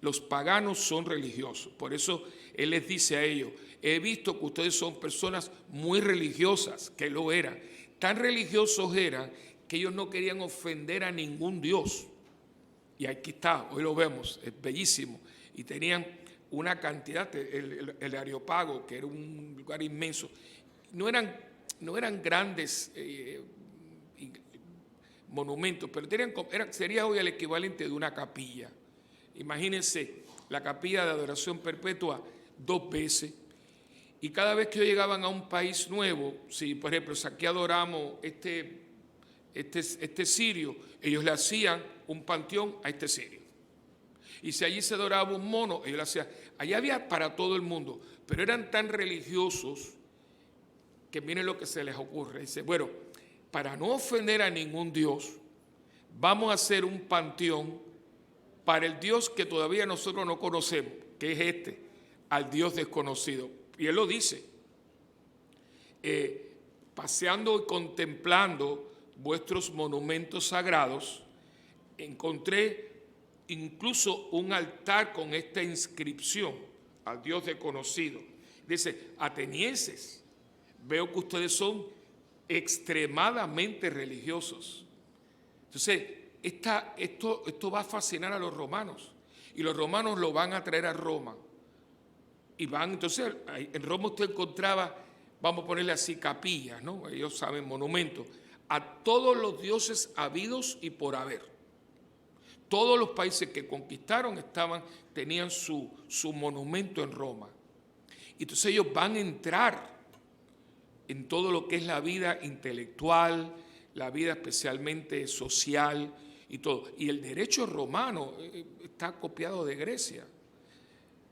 Los paganos son religiosos, por eso Él les dice a ellos, he visto que ustedes son personas muy religiosas, que lo eran. Tan religiosos eran que ellos no querían ofender a ningún Dios. Y aquí está, hoy lo vemos, es bellísimo. Y tenían una cantidad, el Areópago, que era un lugar inmenso. No eran grandes monumentos, pero sería hoy el equivalente de una capilla. Imagínense la capilla de adoración perpetua 2 veces. Y cada vez que ellos llegaban a un país nuevo, si por ejemplo aquí adoramos este sirio, ellos le hacían un panteón a este sirio. Y si allí se adoraba un mono, ellos le hacían. Allá había para todo el mundo, pero eran tan religiosos que miren lo que se les ocurre. Dice, bueno, para no ofender a ningún Dios, vamos a hacer un panteón para el Dios que todavía nosotros no conocemos, que es al Dios desconocido. Y Él lo dice, paseando y contemplando vuestros monumentos sagrados, encontré incluso un altar con esta inscripción, al Dios desconocido. Dice, atenienses, veo que ustedes son extremadamente religiosos. Entonces, esto va a fascinar a los romanos, y los romanos lo van a traer a Roma. Y entonces, en Roma usted encontraba, vamos a ponerle así, capillas, ¿no? Ellos saben, monumentos, a todos los dioses habidos y por haber. Todos los países que conquistaron tenían su monumento en Roma. Entonces ellos van a entrar en todo lo que es la vida intelectual, la vida especialmente social y todo. Y el derecho romano está copiado de Grecia.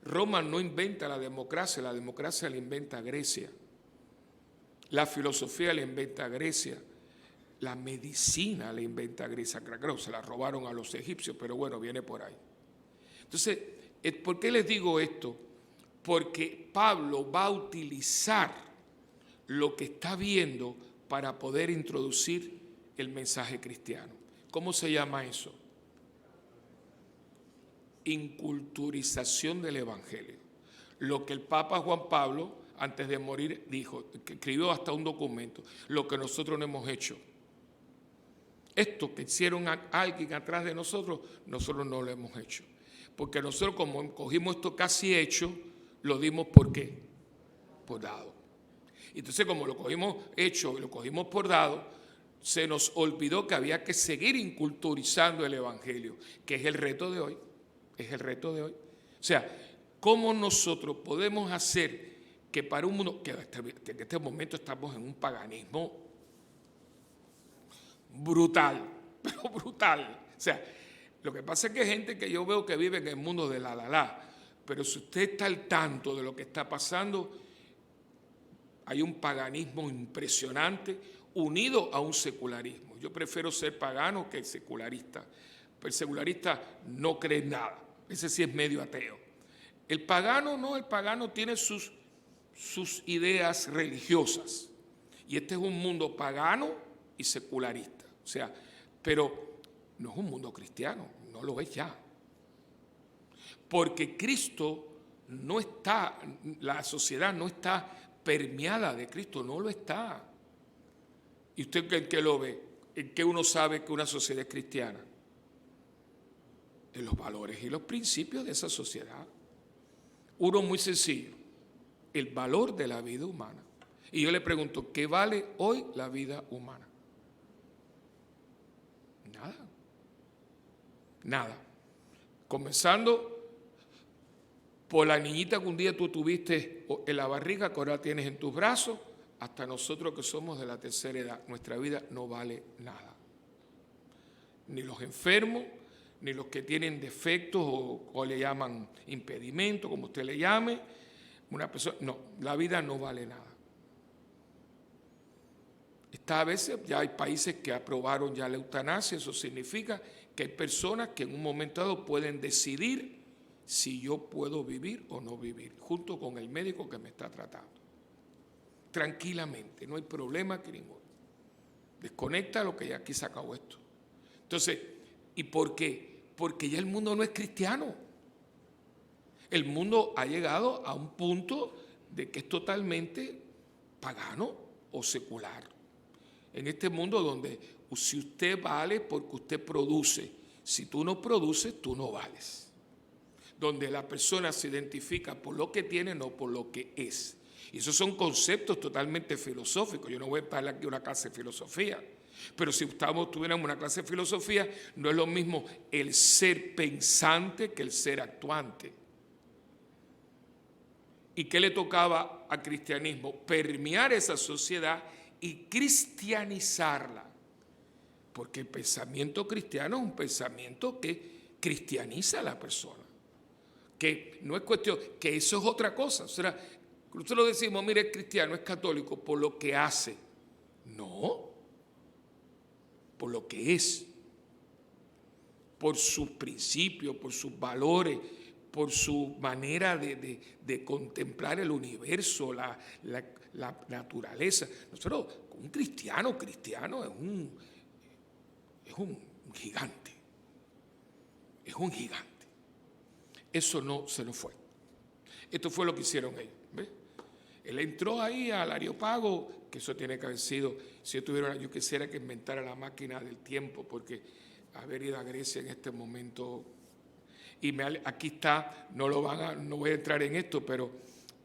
Roma no inventa la democracia la inventa Grecia. La filosofía la inventa Grecia. La medicina la inventa Grecia. Claro, se la robaron a los egipcios, pero bueno, viene por ahí. Entonces, ¿por qué les digo esto? Porque Pablo va a utilizar lo que está viendo para poder introducir el mensaje cristiano. ¿Cómo se llama eso? Inculturización del Evangelio. Lo que el Papa Juan Pablo, antes de morir, dijo, que escribió hasta un documento, lo que nosotros no hemos hecho. Esto que hicieron a alguien atrás de nosotros no lo hemos hecho. Porque nosotros, como cogimos esto casi hecho, lo dimos ¿por qué? Por dado. Entonces, como lo cogimos hecho y lo cogimos por dado, se nos olvidó que había que seguir inculturizando el Evangelio, que es el reto de hoy. Es el reto de hoy. O sea, ¿cómo nosotros podemos hacer que para un mundo, que en este momento estamos en un paganismo brutal, pero brutal? O sea, lo que pasa es que hay gente que yo veo que vive en el mundo de la, pero si usted está al tanto de lo que está pasando, hay un paganismo impresionante unido a un secularismo. Yo prefiero ser pagano que secularista. Pero el secularista no cree en nada. Ese sí es medio ateo. El pagano no, el pagano tiene sus ideas religiosas. Y este es un mundo pagano y secularista. O sea, pero no es un mundo cristiano, no lo es ya. Porque Cristo no está, la sociedad no está permeada de Cristo, no lo está. ¿Y usted en qué lo ve? ¿En qué uno sabe que una sociedad es cristiana? En los valores y los principios de esa sociedad. Uno muy sencillo, el valor de la vida humana. Y yo le pregunto, ¿qué vale hoy la vida humana? Nada. Nada. Comenzando por la niñita que un día tú tuviste en la barriga, que ahora tienes en tus brazos, hasta nosotros que somos de la tercera edad, nuestra vida no vale nada. Ni los enfermos, ni los que tienen defectos o le llaman impedimento, como usted le llame. Una persona, no, la vida no vale nada. A veces ya hay países que aprobaron ya la eutanasia, eso significa que hay personas que en un momento dado pueden decidir si yo puedo vivir o no vivir, junto con el médico que me está tratando. Tranquilamente, no hay problema que ninguno. Desconecta lo que ya aquí se acabó esto. Entonces, ¿y por qué? Porque ya el mundo no es cristiano. El mundo ha llegado a un punto de que es totalmente pagano o secular. En este mundo donde si usted vale porque usted produce, si tú no produces, tú no vales. Donde la persona se identifica por lo que tiene, no por lo que es. Y esos son conceptos totalmente filosóficos. Yo no voy a estar aquí en una clase de filosofía. Pero si tuviéramos una clase de filosofía, no es lo mismo el ser pensante que el ser actuante. ¿Y qué le tocaba al cristianismo? Permear esa sociedad y cristianizarla. Porque el pensamiento cristiano es un pensamiento que cristianiza a la persona. Que no es cuestión, que eso es otra cosa. O sea, nosotros decimos, mire, es cristiano, es católico por lo que hace. No, por lo que es. Por sus principios, por sus valores, por su manera de contemplar el universo, la naturaleza. Nosotros, un cristiano es un gigante. Es un gigante. Eso no se nos fue. Esto fue lo que hicieron ellos. ¿Ves? Él entró ahí al Areópago, que eso tiene que haber sido, si yo quisiera que inventara la máquina del tiempo, porque haber ido a Grecia en este momento, y aquí está, no voy a entrar en esto, pero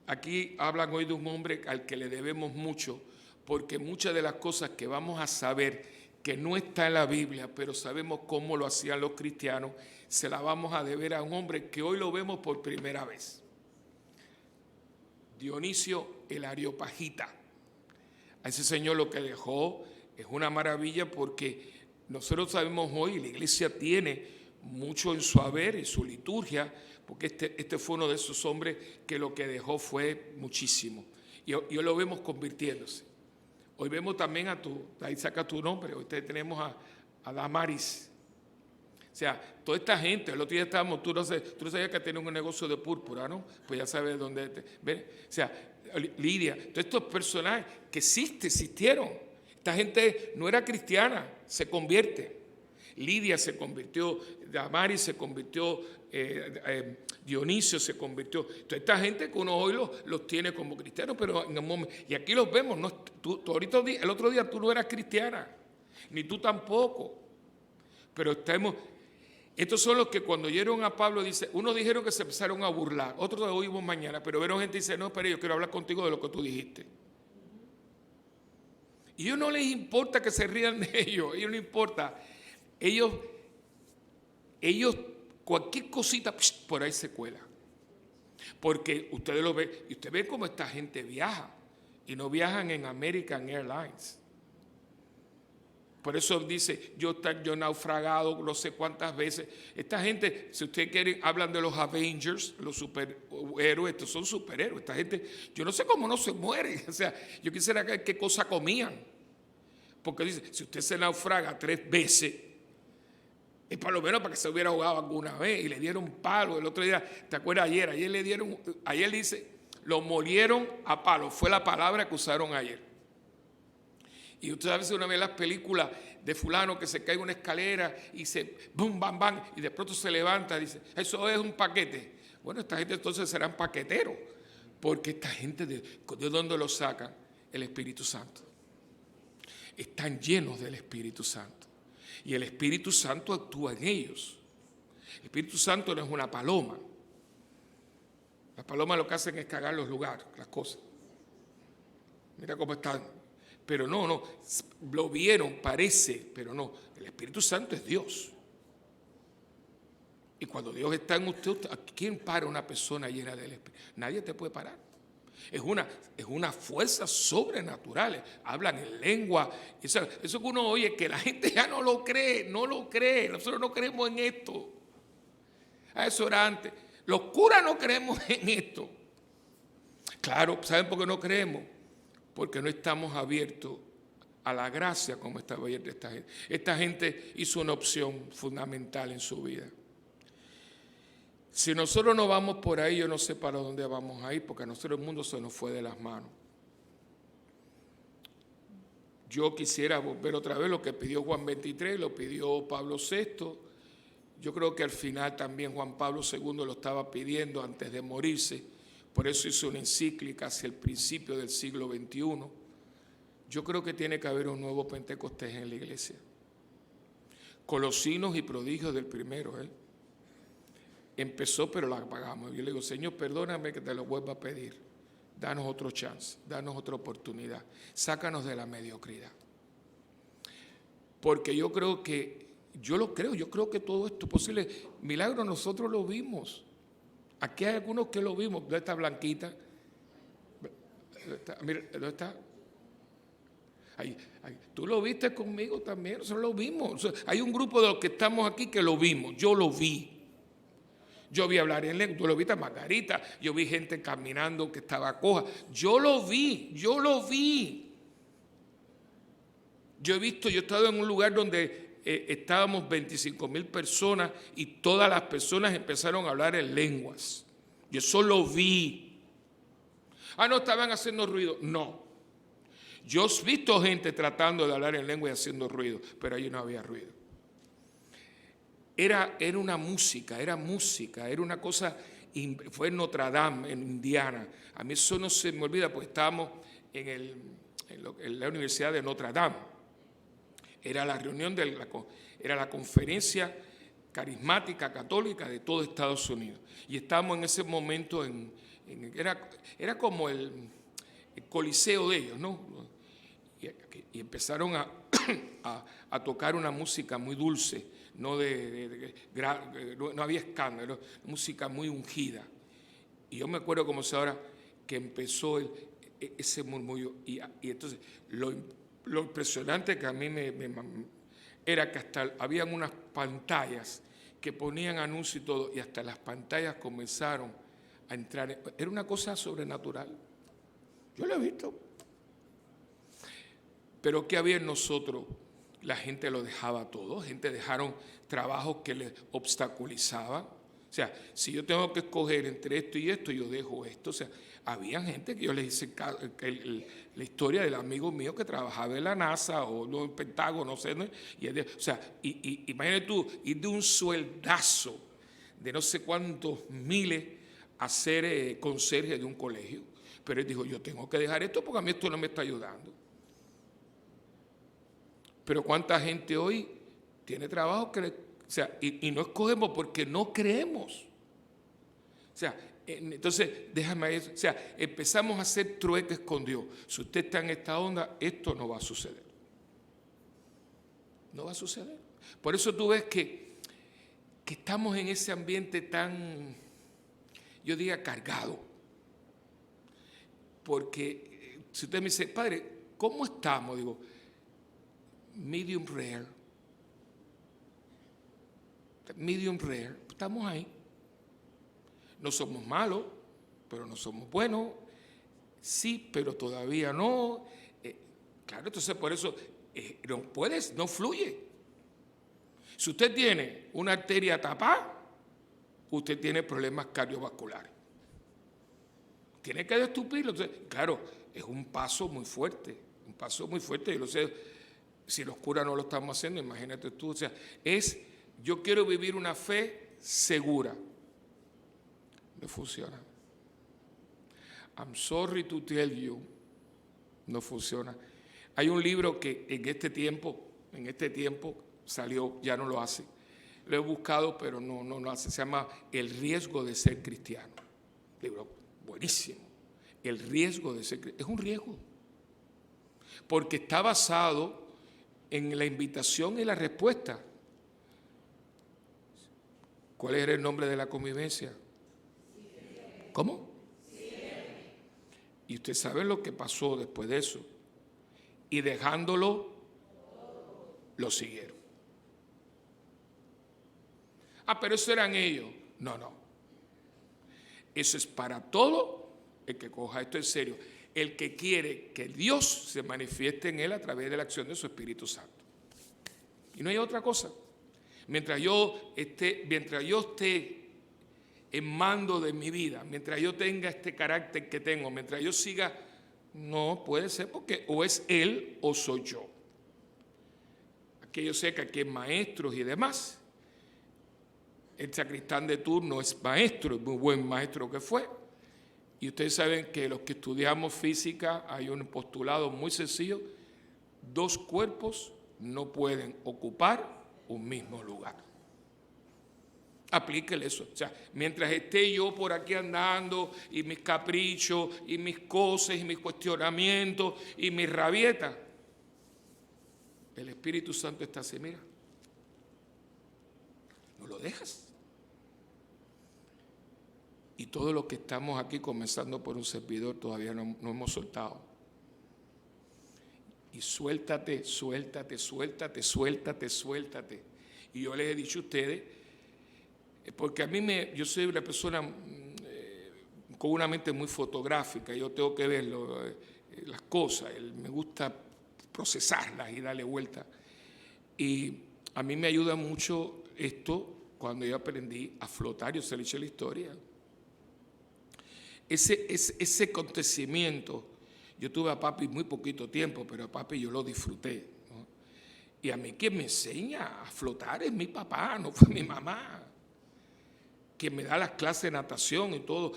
aquí hablan hoy de un hombre al que le debemos mucho, porque muchas de las cosas que vamos a saber que no está en la Biblia, pero sabemos cómo lo hacían los cristianos, se la vamos a deber a un hombre que hoy lo vemos por primera vez. Dionisio el Areopagita. A ese señor lo que dejó es una maravilla, porque nosotros sabemos hoy, la iglesia tiene mucho en su haber, en su liturgia, porque este fue uno de esos hombres que lo que dejó fue muchísimo. Y hoy lo vemos convirtiéndose. Hoy vemos también ahí saca tu nombre, hoy tenemos a Damaris. O sea, toda esta gente, el otro día estábamos, tú no sabías que tenía un negocio de púrpura, ¿no? Pues ya sabes dónde. ¿Ves? O sea, Lidia, todos estos personajes que existieron. Esta gente no era cristiana, se convierte. Lidia se convirtió, Damaris se convirtió, Dionisio se convirtió. Toda esta gente que uno hoy los tiene como cristianos, pero en el momento, y aquí los vemos, no, tú ahorita, el otro día tú no eras cristiana, ni tú tampoco, pero estos son los que cuando oyeron a Pablo, unos dijeron que se empezaron a burlar, otros lo oímos mañana, pero vieron gente y dice, no, espera, yo quiero hablar contigo de lo que tú dijiste. Y a ellos no les importa que se rían de ellos, a ellos no importa. Ellos, cualquier cosita, por ahí se cuela. Porque ustedes lo ven, y usted ve cómo esta gente viaja, y no viajan en American Airlines. Por eso dice, yo he naufragado no sé cuántas veces. Esta gente, si ustedes quieren, hablan de los Avengers, los superhéroes, estos son superhéroes. Esta gente, yo no sé cómo no se mueren. O sea, yo quisiera ver qué cosa comían. Porque dice, si usted se naufraga 3 veces, es para lo menos para que se hubiera ahogado alguna vez, y le dieron palo. El otro día, ¿te acuerdas ayer? Ayer dice, lo molieron a palo. Fue la palabra que usaron ayer. Y usted a veces una vez las películas de fulano que se cae en una escalera y se bum, bam, bam, y de pronto se levanta y dice, eso es un paquete. Bueno, esta gente entonces serán paqueteros, porque esta gente, ¿de dónde lo sacan? El Espíritu Santo. Están llenos del Espíritu Santo. Y el Espíritu Santo actúa en ellos. El Espíritu Santo no es una paloma. Las palomas lo que hacen es cagar los lugares, las cosas. Mira cómo están. Pero no, lo vieron, parece, pero no. El Espíritu Santo es Dios. Y cuando Dios está en usted, ¿quién para una persona llena del Espíritu? Nadie te puede parar. Es una fuerza sobrenatural. Hablan en lengua. Eso que uno oye, que la gente ya no lo cree. Nosotros no creemos en esto. Eso era antes. Los curas no creemos en esto. Claro, ¿saben por qué no creemos? Porque no estamos abiertos a la gracia como estaba abierta esta gente. Esta gente hizo una opción fundamental en su vida. Si nosotros no vamos por ahí, yo no sé para dónde vamos a ir, porque a nosotros el mundo se nos fue de las manos. Yo quisiera volver otra vez lo que pidió Juan 23, lo pidió Pablo VI. Yo creo que al final también Juan Pablo II lo estaba pidiendo antes de morirse. Por eso hizo una encíclica hacia el principio del siglo XXI. Yo creo que tiene que haber un nuevo Pentecostés en la iglesia. Con los signos y prodigios del primero, Empezó, pero la apagamos. Yo le digo, Señor, perdóname que te lo vuelva a pedir. Danos otro chance, danos otra oportunidad. Sácanos de la mediocridad. Porque yo creo que todo esto es posible. Milagro nosotros lo vimos. Aquí hay algunos que lo vimos. ¿Dónde está Blanquita? Mira, ¿dónde está? Ahí. Tú lo viste conmigo también, nosotros lo vimos. Hay un grupo de los que estamos aquí que lo vimos. Yo lo vi. Yo vi hablar en lengua, tú lo viste a Margarita, yo vi gente caminando que estaba coja. Yo lo vi. Yo he estado en un lugar donde estábamos 25,000 personas y todas las personas empezaron a hablar en lenguas. Yo eso lo vi. No estaban haciendo ruido. No. Yo he visto gente tratando de hablar en lengua y haciendo ruido, pero allí no había ruido. Era una música, era una cosa, fue en Notre Dame, en Indiana. A mí eso no se me olvida porque estábamos en la Universidad de Notre Dame. Era la reunión, era la conferencia carismática católica de todo Estados Unidos. Y estábamos en ese momento, era como el coliseo de ellos, ¿no? Y empezaron a tocar una música muy dulce. No había escándalo, música muy ungida. Y yo me acuerdo como si ahora que empezó ese murmullo. Y entonces lo impresionante que a mí era que hasta habían unas pantallas que ponían anuncios y todo, y hasta las pantallas comenzaron a entrar. Era una cosa sobrenatural. Yo lo he visto. Pero ¿qué había en nosotros? La gente lo dejaba todo, gente dejaron trabajos que les obstaculizaban. O sea, si yo tengo que escoger entre esto y esto, yo dejo esto. O sea, había gente que yo les hice la historia del amigo mío que trabajaba en la NASA o en el Pentágono, no sé. ¿No? Y imagínate tú, ir de un sueldazo de no sé cuántos miles a ser conserje de un colegio. Pero él dijo, yo tengo que dejar esto porque a mí esto no me está ayudando. Pero ¿cuánta gente hoy tiene trabajo y no escogemos porque no creemos? O sea, entonces, déjame eso. O sea, empezamos a hacer trueques con Dios. Si usted está en esta onda, esto no va a suceder. No va a suceder. Por eso tú ves que estamos en ese ambiente tan, yo diría, cargado. Porque si usted me dice, padre, ¿cómo estamos? Digo, medium rare. Medium rare. Estamos ahí. No somos malos, pero no somos buenos. Sí, pero todavía no. Claro, entonces por eso no fluye. Si usted tiene una arteria tapada, usted tiene problemas cardiovasculares. Tiene que destupirlo. Entonces, claro, es un paso muy fuerte. Yo lo sé. Si los curas no lo estamos haciendo, imagínate tú. O sea, yo quiero vivir una fe segura. No funciona. I'm sorry to tell you. No funciona. Hay un libro que en este tiempo salió, ya no lo hace. Lo he buscado, pero no lo hace. Se llama El riesgo de ser cristiano. Libro buenísimo. El riesgo de ser cristiano. Es un riesgo. Porque está basado en la invitación y la respuesta. ¿Cuál era el nombre de la convivencia? ¿Cómo? Y usted sabe lo que pasó después de eso. Y dejándolo, lo siguieron. Pero eso eran ellos. No. Eso es para todo el que coja esto en serio. El que quiere que Dios se manifieste en él a través de la acción de su Espíritu Santo. Y no hay otra cosa. Mientras yo esté en mando de mi vida, mientras yo tenga este carácter que tengo, mientras yo siga, no puede ser, porque o es él o soy yo. Aquí yo sé que aquí hay maestros y demás. El sacristán de turno es maestro, es muy buen maestro que fue. Y ustedes saben que los que estudiamos física hay un postulado muy sencillo: 2 cuerpos no pueden ocupar un mismo lugar. Aplíquele eso. O sea, mientras esté yo por aquí andando y mis caprichos y mis cosas y mis cuestionamientos y mis rabietas, el Espíritu Santo está así, mira. No lo dejas. Y todos los que estamos aquí, comenzando por un servidor, todavía no hemos soltado. Y suéltate. Y yo les he dicho a ustedes, porque yo soy una persona con una mente muy fotográfica, yo tengo que ver las cosas, me gusta procesarlas y darle vuelta. Y a mí me ayuda mucho esto cuando yo aprendí a flotar. Yo se le eché la historia. Ese acontecimiento, yo tuve a papi muy poquito tiempo, pero a papi yo lo disfruté, ¿no? Y a mí quien me enseña a flotar es mi papá, no fue mi mamá. Quien me da las clases de natación y todo.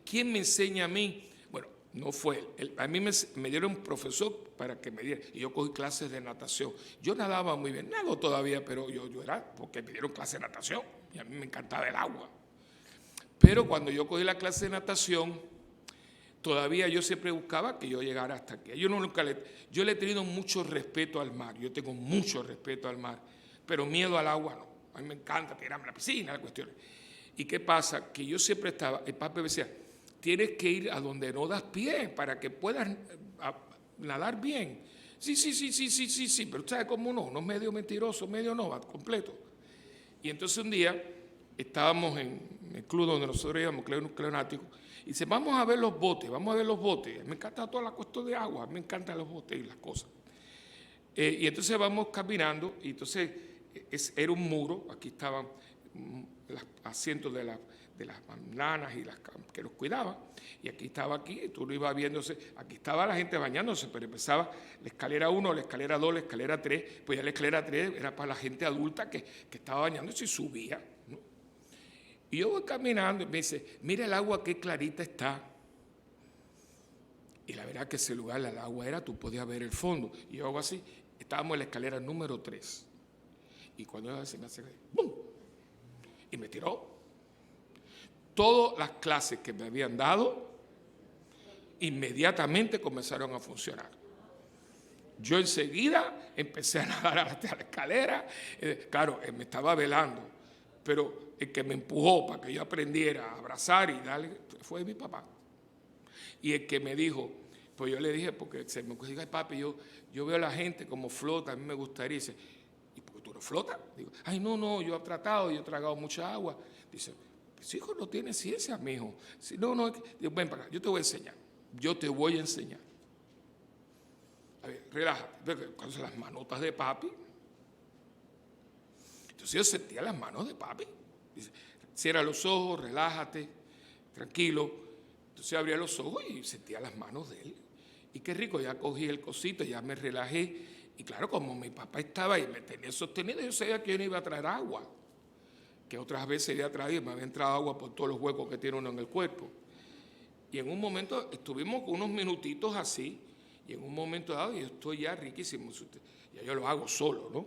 ¿Quién me enseña a mí? Bueno, no fue él. A mí me dieron un profesor para que me diera, y yo cogí clases de natación. Yo nadaba muy bien, nado todavía, pero yo era, porque me dieron clases de natación, y a mí me encantaba el agua. Pero cuando yo cogí la clase de natación, todavía yo siempre buscaba que yo llegara hasta aquí. Yo le he tenido mucho respeto al mar, yo tengo mucho respeto al mar, pero miedo al agua no. A mí me encanta tirarme a la piscina, las cuestiones. ¿Y qué pasa? Que yo siempre estaba, el papá me decía, tienes que ir a donde no das pie para que puedas nadar bien. Sí, pero ¿sabes cómo no? No es medio mentiroso, medio no, va completo. Y entonces un día estábamos en el club donde nosotros íbamos, Club Náutico, y dice, vamos a ver los botes. Me encanta toda la cuestión de agua, me encantan los botes y las cosas. Y entonces vamos caminando, y entonces era un muro, aquí estaban los asientos de las nanas y las que los cuidaban, y aquí estaba y tú lo ibas viéndose, aquí estaba la gente bañándose, pero empezaba la escalera 1, la escalera 2, la escalera 3, pues ya la escalera 3 era para la gente adulta que estaba bañándose y subía, ¿no? Y yo voy caminando y me dice, mira el agua qué clarita está. Y la verdad que ese lugar, el agua tú podías ver el fondo. Y yo hago así, estábamos en la escalera número 3. Y cuando yo así me hace, ¡bum! Y me tiró. Todas las clases que me habían dado, inmediatamente comenzaron a funcionar. Yo enseguida empecé a nadar hasta la escalera. Claro, él me estaba velando, pero el que me empujó para que yo aprendiera a abrazar y darle fue mi papá. Y el que me dijo, pues yo le dije, porque se me dijo, papi, yo veo a la gente como flota, a mí me gustaría. Dice, ¿y por qué tú no flotas? Digo, ay, no, yo he tratado, yo he tragado mucha agua. Dice, pues hijo, no tiene ciencia, mijo. Si no, digo, ven para acá, yo te voy a enseñar. A ver, relájate, con las manotas de papi. Entonces yo sentía las manos de papi. Dice, cierra los ojos, relájate, tranquilo. Entonces abría los ojos y sentía las manos de él. Y qué rico, ya cogí el cosito, ya me relajé. Y claro, como mi papá estaba ahí, me tenía sostenido, yo sabía que yo no iba a traer agua. Que otras veces había traído y me había entrado agua por todos los huecos que tiene uno en el cuerpo. Y en un momento estuvimos con unos minutitos así, y en un momento dado yo estoy ya riquísimo, ya yo lo hago solo, ¿no?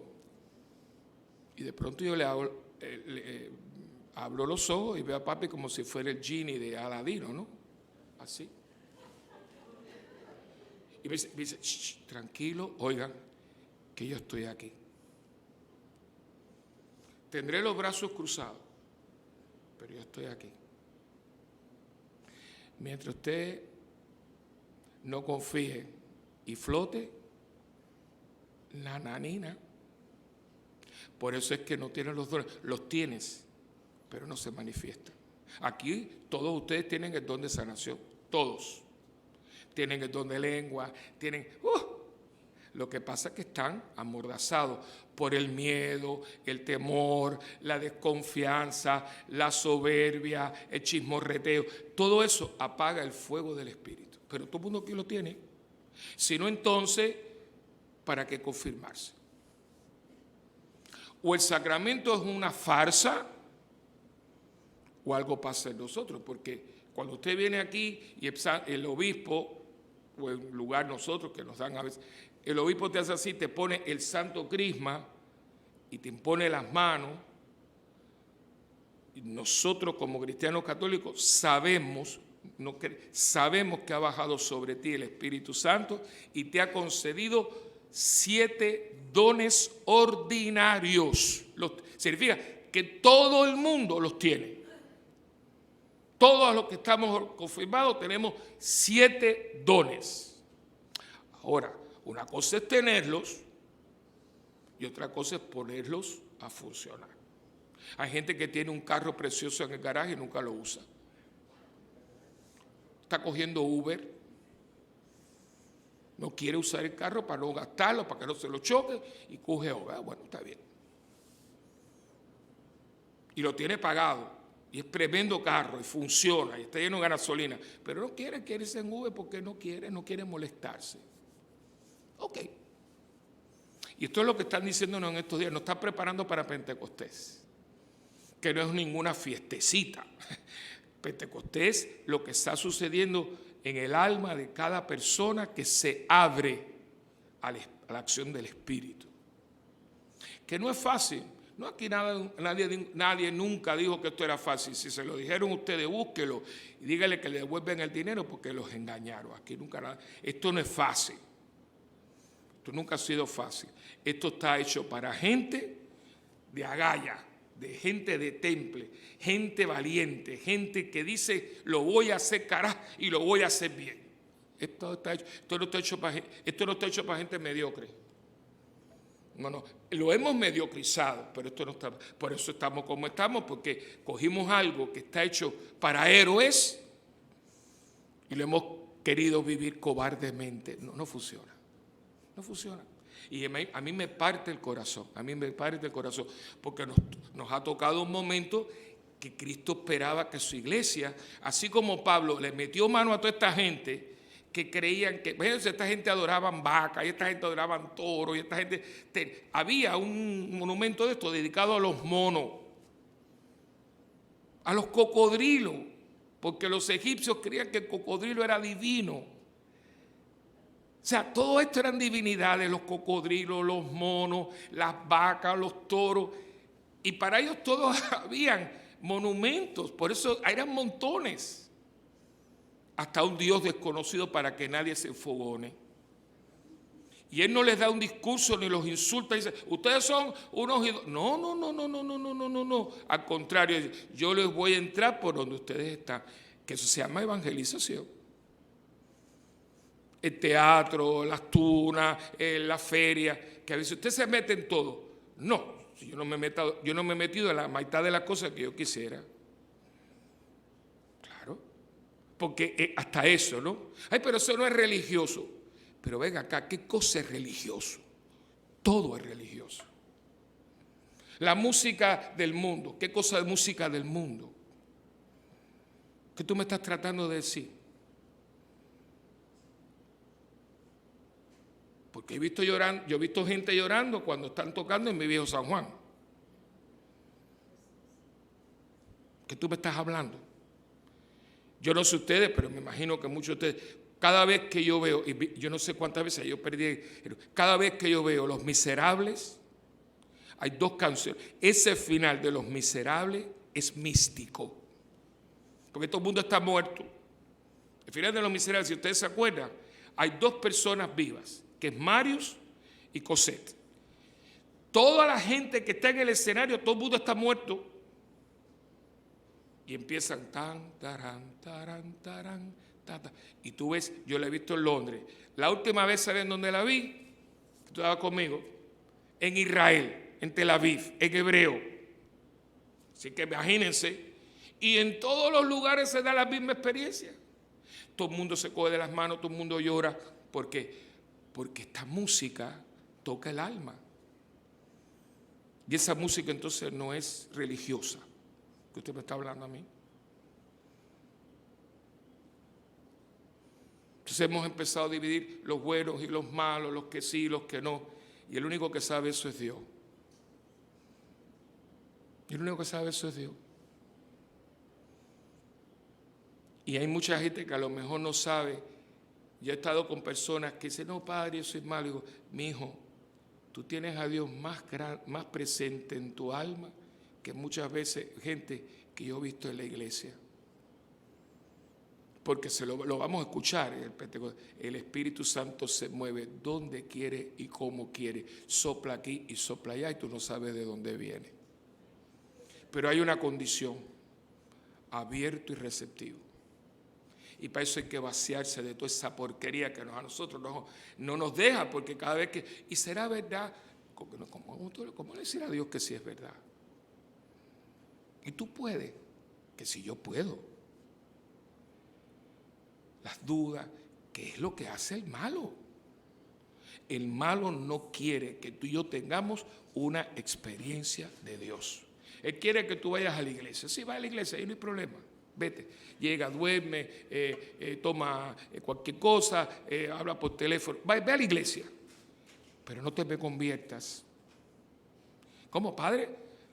Y de pronto yo le abro los ojos y veo a papi como si fuera el genie de Aladino, ¿no? Así. Y me dice, tranquilo, oigan, que yo estoy aquí. Tendré los brazos cruzados, pero yo estoy aquí. Mientras usted no confíe y flote, nananina. Por eso es que no tienes los dones. Los tienes, pero no se manifiestan. Aquí todos ustedes tienen el don de sanación. Todos. Tienen el don de lengua. Tienen... Lo que pasa es que están amordazados por el miedo, el temor, la desconfianza, la soberbia, el chismorreteo. Todo eso apaga el fuego del Espíritu. Pero todo el mundo aquí lo tiene. Si no, entonces, ¿para qué confirmarse? O el sacramento es una farsa o algo pasa en nosotros. Porque cuando usted viene aquí y el obispo, o en lugar nosotros que nos dan a veces... El obispo te hace así, te pone el santo crisma y te impone las manos. Y nosotros como cristianos católicos sabemos que ha bajado sobre ti el Espíritu Santo y te ha concedido 7 dones ordinarios. Significa que todo el mundo los tiene. Todos los que estamos confirmados tenemos 7 dones. Ahora, una cosa es tenerlos y otra cosa es ponerlos a funcionar. Hay gente que tiene un carro precioso en el garaje y nunca lo usa. Está cogiendo Uber. No quiere usar el carro para no gastarlo, para que no se lo choque y coge Uber. Bueno, está bien. Y lo tiene pagado. Y es tremendo carro y funciona y está lleno de gasolina. Pero no quiere irse en Uber porque no quiere molestarse. Ok. Y esto es lo que están diciéndonos en estos días. Nos están preparando para Pentecostés, que no es ninguna fiestecita. Pentecostés, lo que está sucediendo en el alma de cada persona que se abre a la acción del Espíritu. Que no es fácil. No, aquí nadie nunca dijo que esto era fácil. Si se lo dijeron ustedes, búsquelo y díganle que le devuelven el dinero porque los engañaron. Aquí nunca nada. Esto no es fácil. Esto nunca ha sido fácil. Esto está hecho para gente de agallas, de gente de temple, gente valiente, gente que dice, lo voy a hacer carajo y lo voy a hacer bien. Esto no está hecho para gente mediocre. No, lo hemos mediocrizado, pero esto no está. Por eso estamos como estamos, porque cogimos algo que está hecho para héroes y lo hemos querido vivir cobardemente. No funciona. No funciona. Y a mí me parte el corazón, porque nos ha tocado un momento que Cristo esperaba que su iglesia, así como Pablo le metió mano a toda esta gente que creían que, bueno, esta gente adoraban vacas, y esta gente adoraban toros, y esta gente, había un monumento de esto dedicado a los monos, a los cocodrilos, porque los egipcios creían que el cocodrilo era divino. O sea, todo esto eran divinidades, los cocodrilos, los monos, las vacas, los toros. Y para ellos todos habían monumentos, por eso eran montones. Hasta un Dios desconocido para que nadie se enfogone. Y Él no les da un discurso ni los insulta y dice, ustedes son unos ídolos. No. Al contrario, yo les voy a entrar por donde ustedes están. Que eso se llama evangelización. El teatro, las tunas, la feria, que a veces usted se mete en todo. No, yo no me he metido en la mitad de las cosas que yo quisiera. Claro, porque hasta eso, ¿no? Ay, pero eso no es religioso. Pero venga acá, ¿qué cosa es religioso? Todo es religioso. La música del mundo, ¿qué cosa es música del mundo? ¿Qué tú me estás tratando de decir? Porque yo he visto gente llorando cuando están tocando en mi viejo San Juan. ¿Qué tú me estás hablando? Yo no sé ustedes, pero me imagino que muchos de ustedes, cada vez que yo veo, y yo no sé cuántas veces yo perdí, cada vez que yo veo Los Miserables, hay 2 canciones. Ese final de Los Miserables es místico, porque todo el mundo está muerto. El final de Los Miserables, si ustedes se acuerdan, hay 2 personas vivas, que es Marius y Cosette. Toda la gente que está en el escenario, todo el mundo está muerto. Y empiezan tan, tarán, tarán, tarán, Y tú ves, yo la he visto en Londres. La última vez, ¿saben dónde la vi? Tú estabas conmigo. En Israel, en Tel Aviv, en hebreo. Así que imagínense. Y en todos los lugares se da la misma experiencia. Todo el mundo se coge de las manos, todo el mundo llora. ¿Por qué? Porque esta música toca el alma. Y esa música entonces no es religiosa, que usted me está hablando a mí. Entonces hemos empezado a dividir los buenos y los malos, los que sí, los que no. Y el único que sabe eso es Dios. Y el único que sabe eso es Dios. Y hay mucha gente que a lo mejor no sabe. Yo he estado con personas que dicen, no, padre, yo soy malo. Y digo, mi hijo, tú tienes a Dios más presente en tu alma que muchas veces gente que yo he visto en la iglesia. Porque lo vamos a escuchar. El Espíritu Santo se mueve donde quiere y como quiere. Sopla aquí y sopla allá y tú no sabes de dónde viene. Pero hay una condición, abierto y receptivo. Y para eso hay que vaciarse de toda esa porquería que a nosotros no nos deja, porque cada vez que... Y será verdad, ¿cómo decir a Dios que sí es verdad? Y tú puedes, que si yo puedo. Las dudas, ¿qué es lo que hace el malo? El malo no quiere que tú y yo tengamos una experiencia de Dios. Él quiere que tú vayas a la iglesia. Sí, va a la iglesia, ahí no hay problema. Vete, llega, duerme, toma cualquier cosa, habla por teléfono. Ve a la iglesia, pero no te me conviertas. ¿Cómo, padre?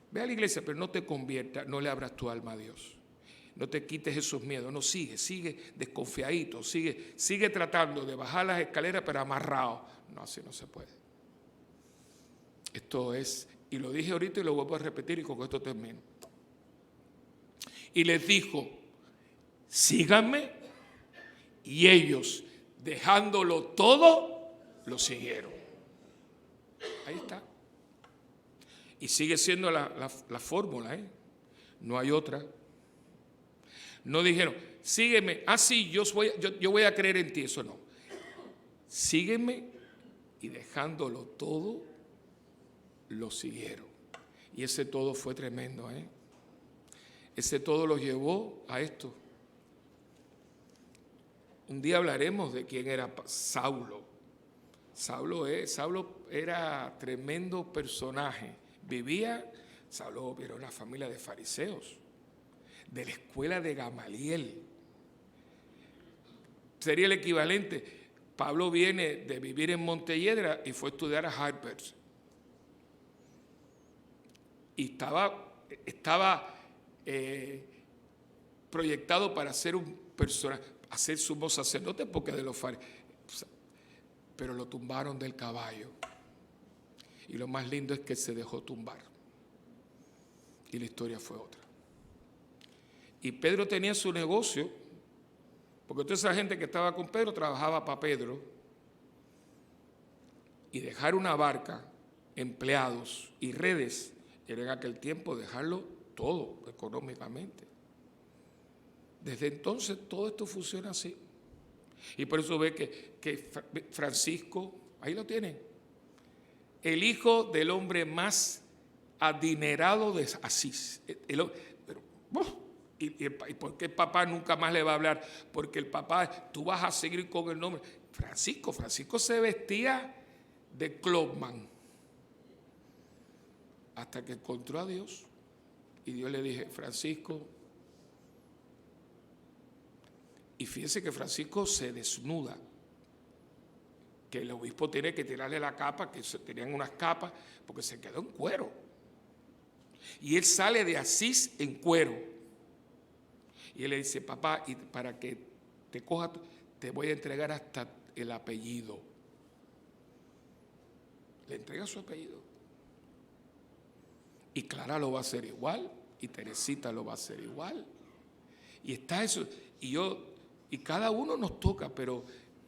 Ve a la iglesia, pero no te conviertas, no le abras tu alma a Dios. No te quites esos miedos, no sigue desconfiadito, sigue tratando de bajar las escaleras, pero amarrado. No, así no se puede. Esto es, y lo dije ahorita y lo vuelvo a repetir y con esto termino. Y les dijo, síganme, y ellos, dejándolo todo, lo siguieron. Ahí está. Y sigue siendo la fórmula, ¿eh? No hay otra. No dijeron, sígueme, sí, yo voy a creer en ti, eso no. Sígueme, y dejándolo todo, lo siguieron. Y ese todo fue tremendo, ¿eh? Ese todo los llevó a esto. Un día hablaremos de quién era Saulo. Saulo era tremendo personaje. Saulo era una familia de fariseos, de la escuela de Gamaliel. Sería el equivalente. Pablo viene de vivir en Montelledra y fue a estudiar a Harvard. Y estaba proyectado para ser un personaje, hacer sumo sacerdote porque de los fariseos, pero lo tumbaron del caballo. Y lo más lindo es que se dejó tumbar. Y la historia fue otra. Y Pedro tenía su negocio, porque toda esa gente que estaba con Pedro trabajaba para Pedro. Y dejar una barca, empleados y redes, era en aquel tiempo dejarlo todo económicamente. Desde entonces todo esto funciona así. Y por eso ve que Francisco, ahí lo tienen, el hijo del hombre más adinerado de Asís. ¿Y por qué el papá nunca más le va a hablar? Porque el papá, tú vas a seguir con el nombre. Francisco se vestía de clubman hasta que encontró a Dios. Y Dios le dije, Francisco, y fíjense que Francisco se desnuda, que el obispo tiene que tirarle la capa, que tenían unas capas, porque se quedó en cuero. Y él sale de Asís en cuero. Y él le dice, papá, y para que te coja, te voy a entregar hasta el apellido. Le entrega su apellido. Y Clara lo va a hacer igual, y Teresita lo va a hacer igual. Y está eso, y cada uno nos toca, pero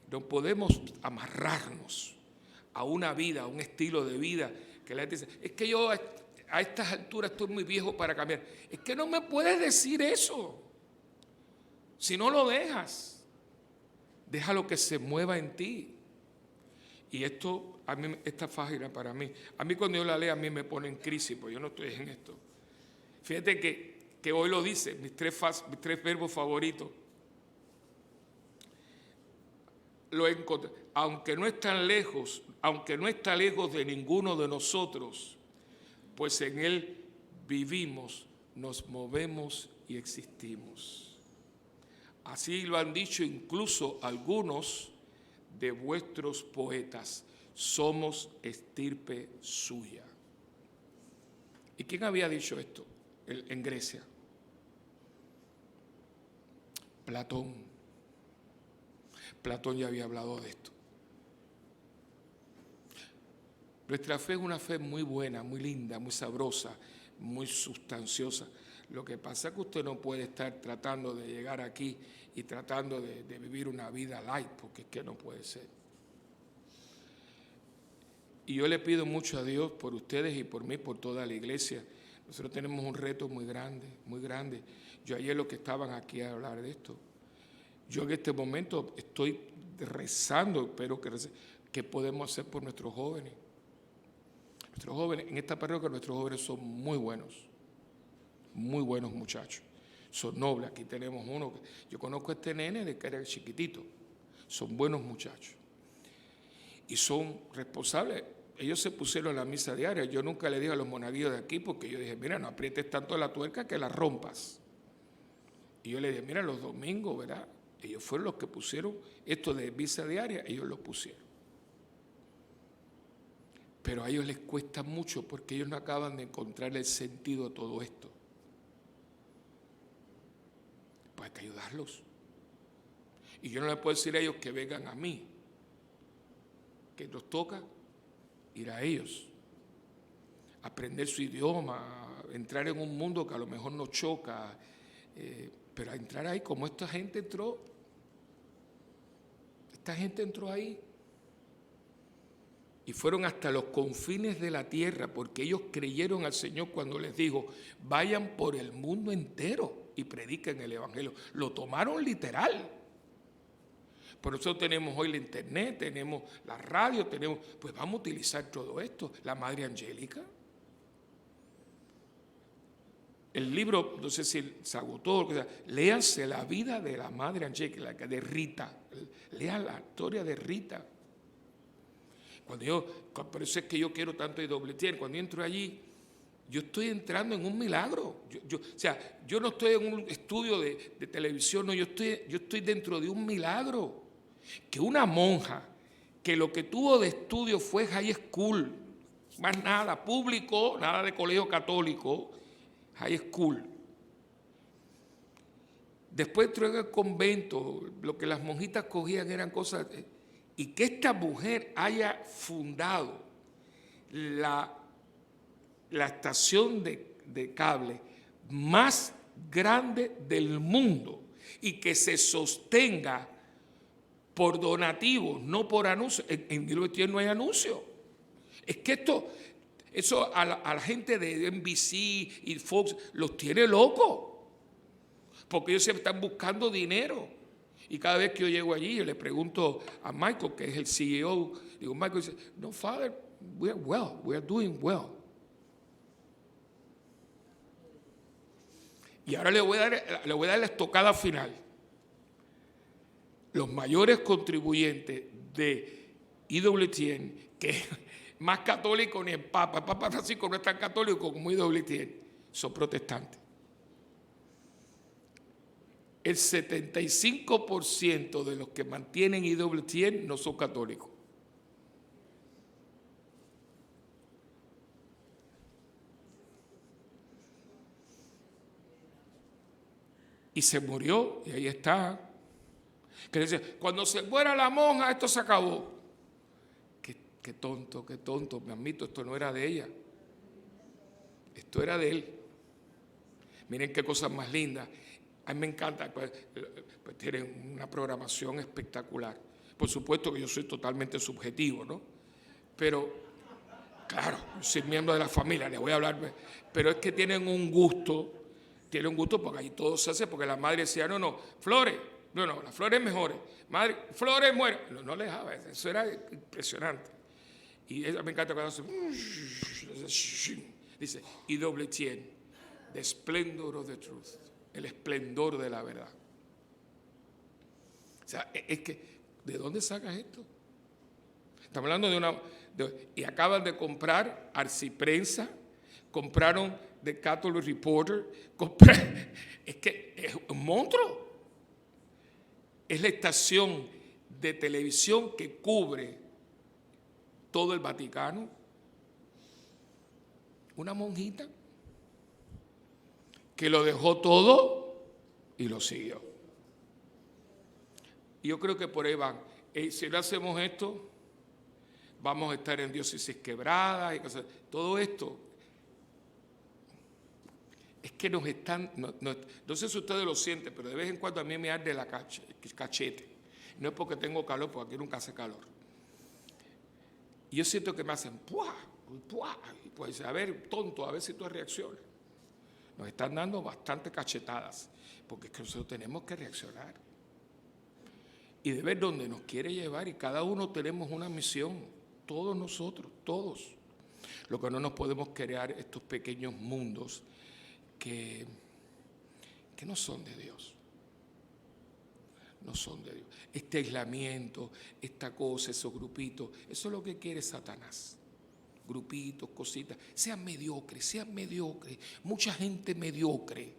no podemos amarrarnos a una vida, a un estilo de vida, que la gente dice, es que yo a estas alturas estoy muy viejo para cambiar. Es que no me puedes decir eso, si no lo dejas. Déjalo que se mueva en ti. Y esto, a mí, esta página para mí, a mí cuando yo la leo, a mí me pone en crisis, porque yo no estoy en esto. Fíjate que hoy lo dice, mis tres verbos favoritos. Lo encontré. Aunque no está lejos de ninguno de nosotros, pues en Él vivimos, nos movemos y existimos. Así lo han dicho incluso algunos de vuestros poetas, somos estirpe suya. ¿Y quién había dicho esto en Grecia? Platón. Platón ya había hablado de esto. Nuestra fe es una fe muy buena, muy linda, muy sabrosa, muy sustanciosa. Lo que pasa es que usted no puede estar tratando de llegar aquí y tratando de vivir una vida light, porque es que no puede ser. Y yo le pido mucho a Dios por ustedes y por mí, por toda la iglesia. Nosotros tenemos un reto muy grande, muy grande. Yo ayer los que estaban aquí a hablar de esto. Yo en este momento estoy rezando, espero que ¿qué podemos hacer por nuestros jóvenes? Nuestros jóvenes, en esta parroquia nuestros jóvenes son muy buenos muchachos. Son nobles. Aquí tenemos uno, yo conozco a este nene de que era chiquitito. Son buenos muchachos. Y son responsables. Ellos se pusieron en la misa diaria. Yo nunca le dije a los monaguillos de aquí, porque yo dije, mira, no aprietes tanto la tuerca que la rompas. Y yo le dije, mira, los domingos, ¿verdad? Ellos fueron los que pusieron esto de misa diaria, ellos lo pusieron. Pero a ellos les cuesta mucho porque ellos no acaban de encontrar el sentido de todo esto. Pues hay que ayudarlos. Y yo no les puedo decir a ellos que vengan a mí, que nos toca ir a ellos, aprender su idioma, entrar en un mundo que a lo mejor nos choca, pero a entrar ahí como esta gente entró ahí. Y fueron hasta los confines de la tierra, porque ellos creyeron al Señor cuando les dijo, vayan por el mundo entero y prediquen el Evangelio. Lo tomaron literal. Por eso tenemos hoy la internet, tenemos la radio, pues vamos a utilizar todo esto. La Madre Angélica. El libro, no sé si se agotó, léanse la vida de la Madre Angélica, de Rita. Lean la historia de Rita. Por eso es que yo quiero tanto IWTN. Cuando yo entro allí, yo estoy entrando en un milagro. Yo no estoy en un estudio de televisión, no, yo estoy dentro de un milagro. Que una monja, que lo que tuvo de estudio fue high school, más nada, público, nada de colegio católico, high school. Después entró en el convento, lo que las monjitas cogían eran cosas... Y que esta mujer haya fundado la estación de cable más grande del mundo y que se sostenga por donativos, no por anuncios. En IWTN no hay anuncio. Es que eso a la gente de NBC y Fox los tiene locos, porque ellos siempre están buscando dinero. Y cada vez que yo llego allí, yo le pregunto a Michael, que es el CEO, digo, Michael dice, no, Father, we are doing well. Y ahora le voy a dar la estocada final. Los mayores contribuyentes de IWTN, que más católico ni el Papa Francisco no es tan católico como IWTN, son protestantes. El 75% de los que mantienen IWTN no son católicos. Y se murió, y ahí está. Que decía, cuando se muera la monja, esto se acabó. Qué tonto, me admito, esto no era de ella. Esto era de él. Miren qué cosas más lindas. A mí me encanta, pues tienen una programación espectacular. Por supuesto que yo soy totalmente subjetivo, ¿no? Pero, claro, soy miembro de la familia, les voy a hablar. Pero es que tienen un gusto porque ahí todo se hace, porque la madre decía, no, Flores, No, las flores mejores. Madre, flores mueren. No le dejaba, eso era impresionante. Y ella me encanta cuando hace, dice, y doble tien, the splendor of the truth, el esplendor de la verdad. O sea, es que, ¿de dónde sacas esto? Estamos hablando y acaban de comprar Arciprensa, compraron The Catholic Reporter, es que es un monstruo. Es la estación de televisión que cubre todo el Vaticano. Una monjita que lo dejó todo y lo siguió. Y yo creo que por ahí van. Si no hacemos esto, vamos a estar en diócesis quebradas y cosas. Todo esto es que nos están, no sé si ustedes lo sienten, pero de vez en cuando a mí me arde el cachete. No es porque tengo calor, porque aquí nunca hace calor. Y yo siento que me hacen ¡puah! ¡Puah! Y pues, a ver, tonto, a ver si tú reaccionas. Nos están dando bastantes cachetadas, porque es que nosotros tenemos que reaccionar. Y de ver dónde nos quiere llevar, y cada uno tenemos una misión, todos nosotros, todos. Lo que no nos podemos crear estos pequeños mundos que no son de Dios. No son de Dios. Este aislamiento, esta cosa, esos grupitos, eso es lo que quiere Satanás. Grupitos, cositas, sean mediocres. Mucha gente mediocre.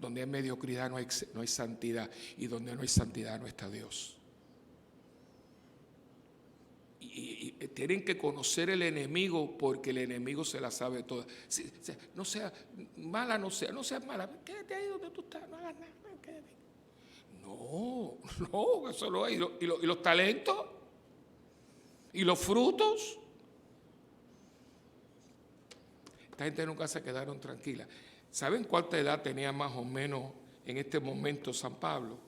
Donde hay mediocridad no hay santidad, y donde no hay santidad no está Dios. Y tienen que conocer el enemigo, porque el enemigo se la sabe toda. No sea mala, no seas mala. Quédate ahí donde tú estás, no hagas nada. Quédate. No, eso no hay. ¿Y los talentos? ¿Y los frutos? Esta gente nunca se quedaron tranquilas. ¿Saben cuánta edad tenía más o menos en este momento San Pablo?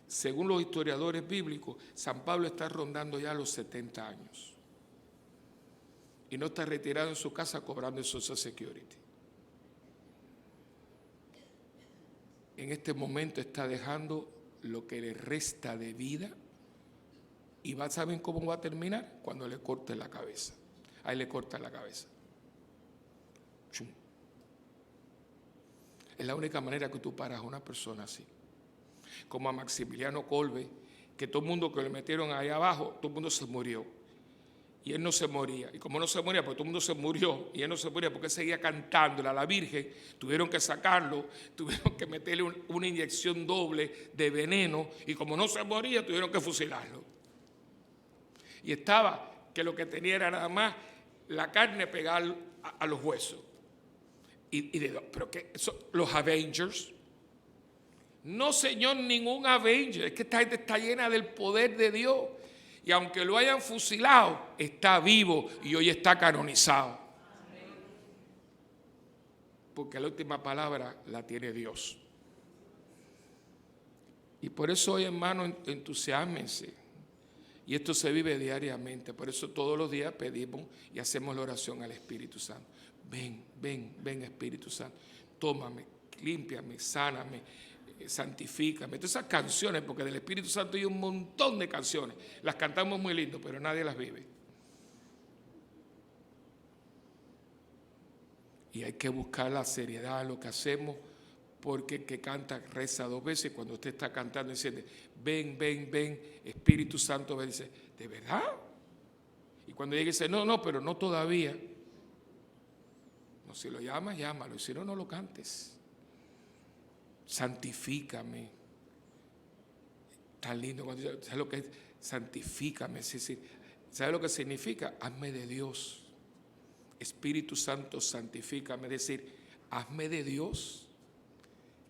Según los historiadores bíblicos, San Pablo está rondando ya los 70 años. Y no está retirado en su casa cobrando el Social Security. En este momento está dejando lo que le resta de vida. Y ¿saben cómo va a terminar? Cuando le corten la cabeza. Ahí le cortan la cabeza. ¡Chum! Es la única manera que tú paras a una persona así. Como a Maximiliano Kolbe, que todo el mundo que le metieron ahí abajo, todo el mundo se murió. Y él no se moría. Y como no se moría, pues todo el mundo se murió. Y él no se moría porque él seguía cantándole a la Virgen. Tuvieron que sacarlo, tuvieron que meterle una inyección doble de veneno. Y como no se moría, tuvieron que fusilarlo. Y estaba que lo que tenía era nada más la carne pegada a los huesos. ¿Pero qué? ¿Los Avengers? No, señor, ningún Avenger. Es que esta gente está llena del poder de Dios. Y aunque lo hayan fusilado, está vivo y hoy está canonizado. Porque la última palabra la tiene Dios. Y por eso hoy, hermano, entusiásmense. Y esto se vive diariamente. Por eso todos los días pedimos y hacemos la oración al Espíritu Santo. Ven, Espíritu Santo. Tómame, límpiame, sáname, santifícame. Todas esas canciones, porque del Espíritu Santo hay un montón de canciones. Las cantamos muy lindo, pero nadie las vive. Y hay que buscar la seriedad en lo que hacemos, porque el que canta reza 2 veces. Cuando usted está cantando, dice, ven, Espíritu Santo, ven, dice, ¿de verdad? Y cuando llega dice, no, pero no todavía. No, si lo llamas, llámalo, y si no, no lo cantes. Santifícame. Tan lindo cuando dice, ¿sabes lo que es? Santifícame. Es decir, ¿sabes lo que significa? Hazme de Dios. Espíritu Santo, santifícame. Es decir, hazme de Dios.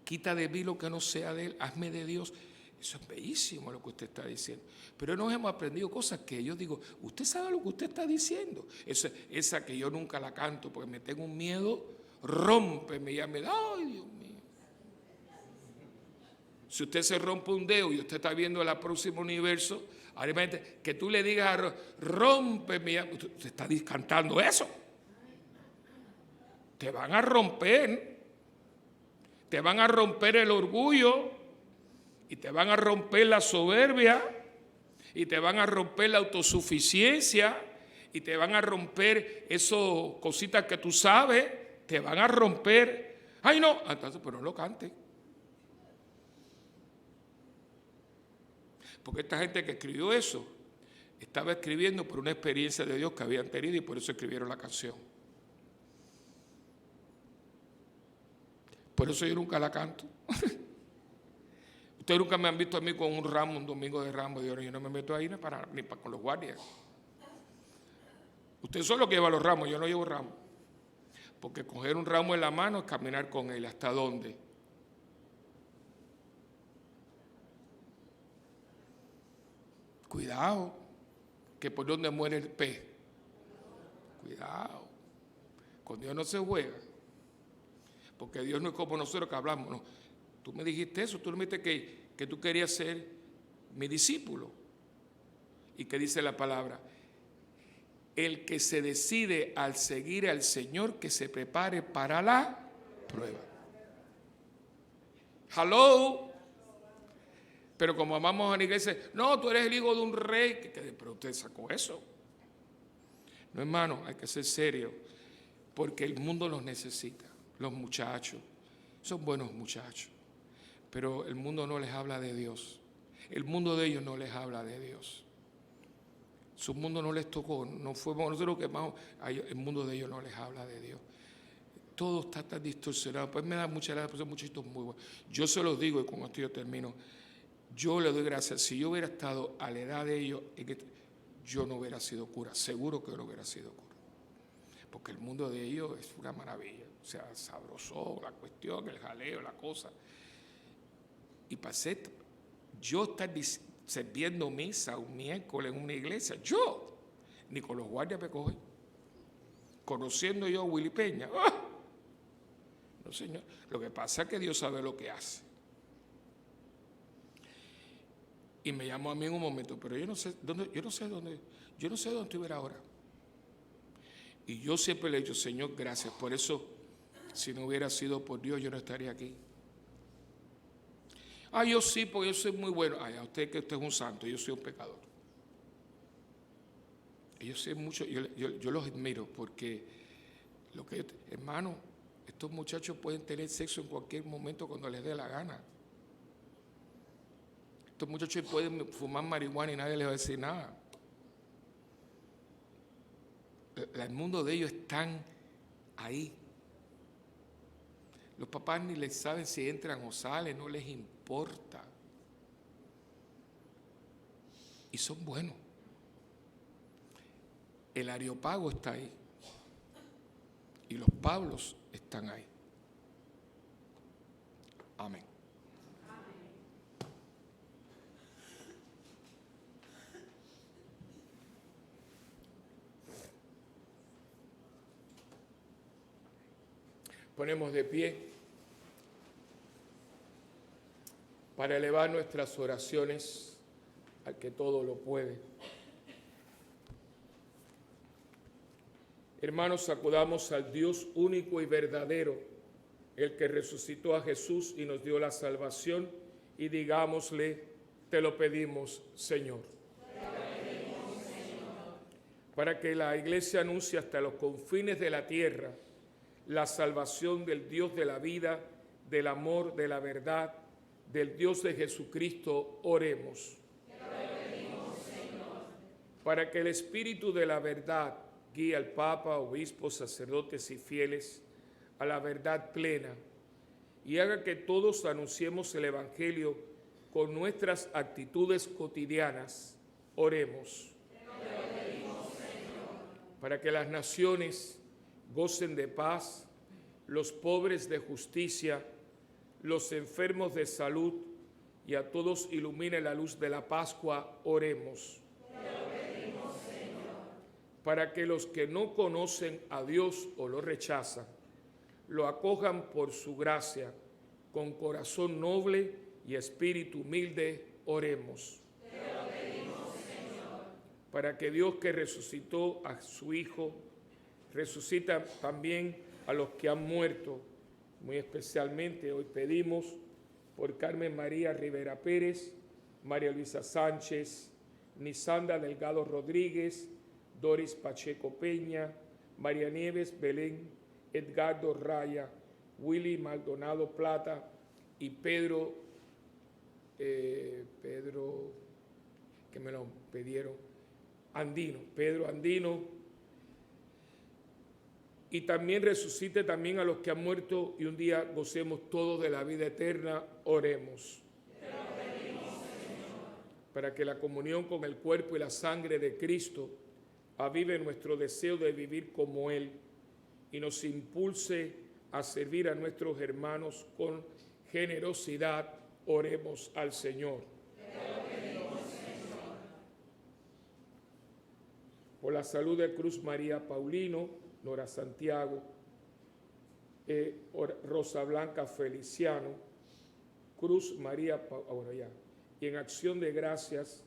Quita de mí lo que no sea de Él. Hazme de Dios. Eso es bellísimo lo que usted está diciendo. Pero nos hemos aprendido cosas que yo digo, usted sabe lo que usted está diciendo. Esa que yo nunca la canto porque me tengo un miedo, rómpeme, ya me da, ay Dios mío. Si usted se rompe un dedo y usted está viendo el próximo universo, ahora que tú le digas, rómpeme, usted está cantando eso. Te van a romper el orgullo. Y te van a romper la soberbia, y te van a romper la autosuficiencia, y te van a romper esas cositas que tú sabes, te van a romper. Ay, no, entonces, pero no lo cante. Porque esta gente que escribió eso, estaba escribiendo por una experiencia de Dios que habían tenido y por eso escribieron la canción. Por eso yo nunca la canto. Ustedes nunca me han visto a mí con un ramo, un domingo de ramo. Yo no me meto ahí ni para con los guardias. Ustedes son los que llevan los ramos, yo no llevo ramos. Porque coger un ramo en la mano es caminar con él. ¿Hasta dónde? Cuidado, que por donde muere el pez. Cuidado. Con Dios no se juega. Porque Dios no es como nosotros que hablamos. No. Tú me dijiste eso, tú me dijiste que tú querías ser mi discípulo. ¿Y qué dice la palabra? El que se decide al seguir al Señor, que se prepare para la prueba. Hello. Pero como amamos a la iglesia, no, tú eres el hijo de un rey. Pero usted sacó eso. No, hermano, hay que ser serio. Porque el mundo los necesita. Los muchachos. Son buenos muchachos. Pero el mundo no les habla de Dios. El mundo de ellos no les habla de Dios. Su mundo no les tocó. No fue nosotros que más. El mundo de ellos no les habla de Dios. Todo está tan distorsionado. Pues me da mucha gracia, son muchachitos muy buenos. Yo se los digo y con esto yo termino. Yo le doy gracias. Si yo hubiera estado a la edad de ellos, yo no hubiera sido cura. Seguro que no hubiera sido cura. Porque el mundo de ellos es una maravilla. O sea, sabroso, la cuestión, el jaleo, la cosa. Y pasé, yo estar sirviendo misa un miércoles en una iglesia, yo, ni con los guardias me cogen. Conociendo yo a Willy Peña. ¡Ah! No, señor. Lo que pasa es que Dios sabe lo que hace. Y me llamó a mí en un momento, pero yo no sé dónde estuviera ahora. Y yo siempre le he dicho, Señor, gracias. Por eso, si no hubiera sido por Dios, yo no estaría aquí. Ah, yo sí, porque yo soy muy bueno. Ay, a usted que usted es un santo, yo soy un pecador. Y yo sé mucho, yo los admiro porque, hermano, estos muchachos pueden tener sexo en cualquier momento cuando les dé la gana. Estos muchachos pueden fumar marihuana y nadie les va a decir nada. El mundo de ellos están ahí. Los papás ni les saben si entran o salen, no les importa. Y son buenos. El Areópago está ahí. Y los Pablos están ahí. Amén. Ponemos de pie para elevar nuestras oraciones al que todo lo puede. Hermanos, acudamos al Dios único y verdadero, el que resucitó a Jesús y nos dio la salvación, y digámosle, te lo pedimos, Señor. Para que la Iglesia anuncie hasta los confines de la tierra la salvación del Dios de la vida, del amor, de la verdad, del Dios de Jesucristo, oremos. Te lo pedimos, Señor. Para que el Espíritu de la verdad guíe al Papa, obispos, sacerdotes y fieles a la verdad plena y haga que todos anunciemos el Evangelio con nuestras actitudes cotidianas, oremos. Te lo pedimos, Señor. Para que las naciones gocen de paz, los pobres de justicia, los enfermos de salud, y a todos ilumine la luz de la Pascua, oremos. Te lo pedimos, Señor. Para que los que no conocen a Dios o lo rechazan, lo acojan por su gracia, con corazón noble y espíritu humilde, oremos. Te lo pedimos, Señor. Para que Dios, que resucitó a su Hijo, resucita también a los que han muerto. Muy especialmente hoy pedimos por Carmen María Rivera Pérez, María Luisa Sánchez, Nisanda Delgado Rodríguez, Doris Pacheco Peña, María Nieves Belén, Edgardo Raya, Willy Maldonado Plata y Pedro, que me lo pidieron, Pedro Andino, y también resucite también a los que han muerto y un día gocemos todos de la vida eterna. Oremos. Para que la comunión con el cuerpo y la sangre de Cristo avive nuestro deseo de vivir como Él y nos impulse a servir a nuestros hermanos con generosidad, oremos al Señor. Por la salud de Cruz María Paulino, Nora Santiago, Rosa Blanca Feliciano, Cruz María, y en acción de gracias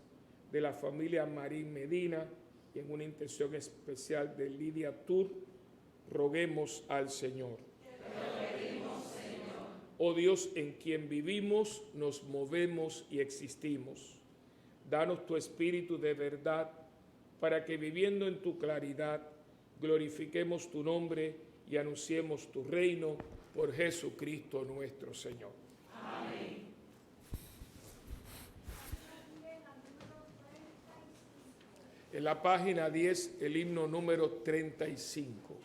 de la familia Marín Medina y en una intención especial de Lidia Tur, roguemos al Señor. Oh Dios, en quien vivimos, nos movemos y existimos. Danos tu espíritu de verdad, para que viviendo en tu claridad, glorifiquemos tu nombre y anunciemos tu reino por Jesucristo nuestro Señor. Amén. En la página 10, el himno número 35.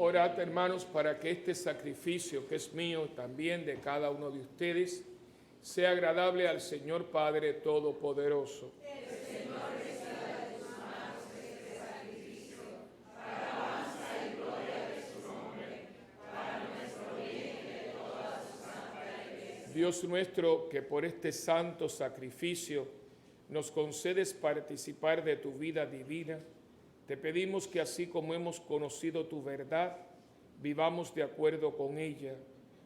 Orad, hermanos, para que este sacrificio que es mío, también de cada uno de ustedes, sea agradable al Señor Padre Todopoderoso. El Señor reciba de tus manos este sacrificio, para alabanza y gloria de su nombre, para nuestro bien y de toda su santa Iglesia. Dios nuestro, que por este santo sacrificio nos concedes participar de tu vida divina, te pedimos que así como hemos conocido tu verdad, vivamos de acuerdo con ella,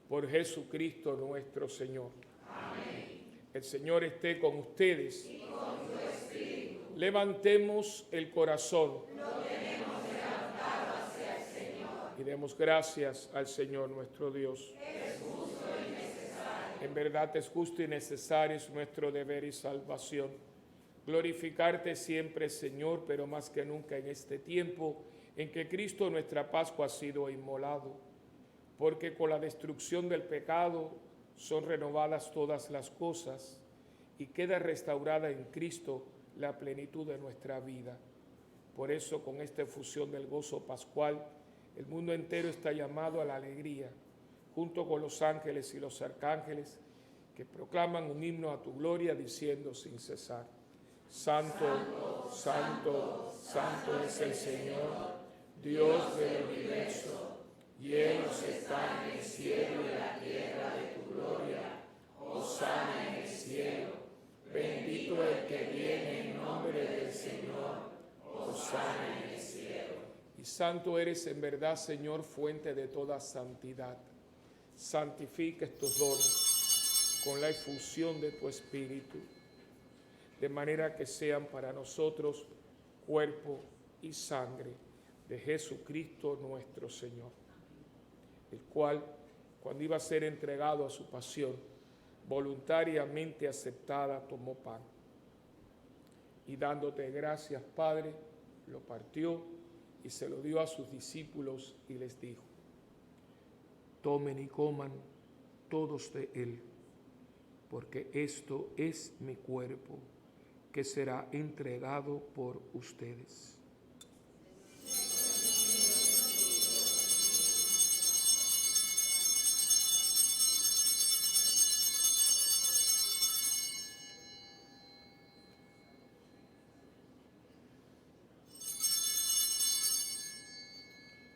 por Jesucristo nuestro Señor. Amén. El Señor esté con ustedes. Y con tu espíritu. Levantemos el corazón. Lo tenemos levantado hacia el Señor. Y demos gracias al Señor nuestro Dios. Es justo y necesario. En verdad es justo y necesario, es nuestro deber y salvación. Glorificarte siempre, Señor, pero más que nunca en este tiempo en que Cristo nuestra Pascua ha sido inmolado, porque con la destrucción del pecado son renovadas todas las cosas y queda restaurada en Cristo la plenitud de nuestra vida. Por eso, con esta efusión del gozo pascual, el mundo entero está llamado a la alegría, junto con los ángeles y los arcángeles, que proclaman un himno a tu gloria, diciendo sin cesar: Santo, santo, santo es el Señor, Dios del universo. Llenos están el cielo y la tierra de tu gloria. hosana en el cielo. Bendito el que viene en nombre del Señor, hosana en el cielo. Y santo eres en verdad, Señor, fuente de toda santidad. Santifica estos dones con la efusión de tu Espíritu, de manera que sean para nosotros cuerpo y sangre de Jesucristo nuestro Señor, el cual, cuando iba a ser entregado a su pasión, voluntariamente aceptada, tomó pan. Y dándote gracias, Padre, lo partió y se lo dio a sus discípulos y les dijo: tomen y coman todos de él, porque esto es mi cuerpo, que será entregado por ustedes.